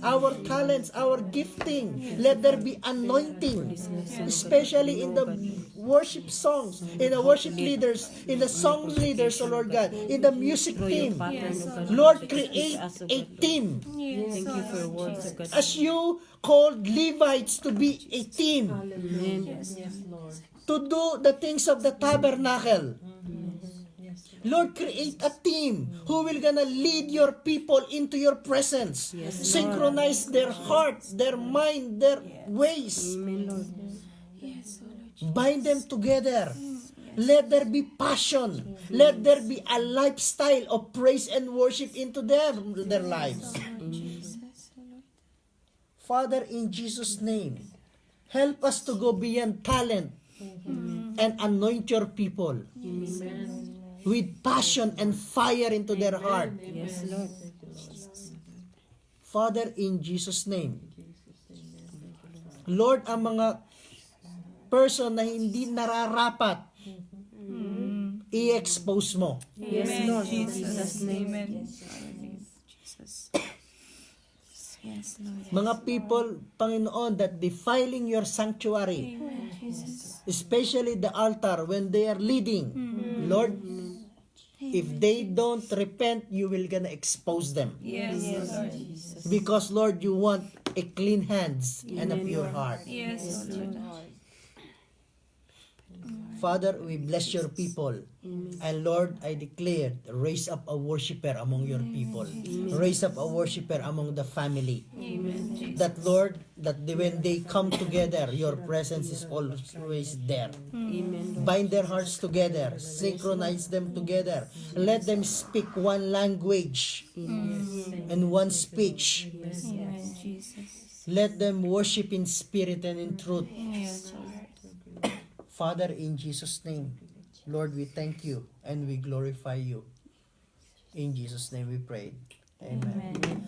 our talents, our gifting. Let there be anointing, especially in the worship songs, in the worship leaders, in the song leaders, oh Lord God, in the music team. Lord, create a team. Thank you for your words, oh God. As you called Levites to be a team, to do the things of the tabernacle. Lord, create a team who will gonna lead your people into your presence. Synchronize their heart, their mind, their ways. Bind them together. Let there be passion. Let there be a lifestyle of praise and worship into their lives. Father, in Jesus' name, help us to go beyond talent and anoint your people with passion and fire into their heart. Yes, Lord. Father, in Jesus' name. Lord, ang mga person na hindi nararapat, i-expose mo. Yes, Lord. In Jesus' name. Mga people, Panginoon, that defiling your sanctuary, especially the altar when they are leading, Lord, if they don't repent, you will gonna expose them. Yes, Lord. Because, Lord, you want a clean hands and a pure heart. Yes, Lord. Father, we bless your people. And Lord, I declare, raise up a worshiper among your people. Raise up a worshiper among the family. That, Lord, when they come together, your presence is always there. Bind their hearts together. Synchronize them together. Let them speak one language and one speech. Let them worship in spirit and in truth. Father, in Jesus' name, Lord, we thank you and we glorify you. In Jesus' name we pray. Amen.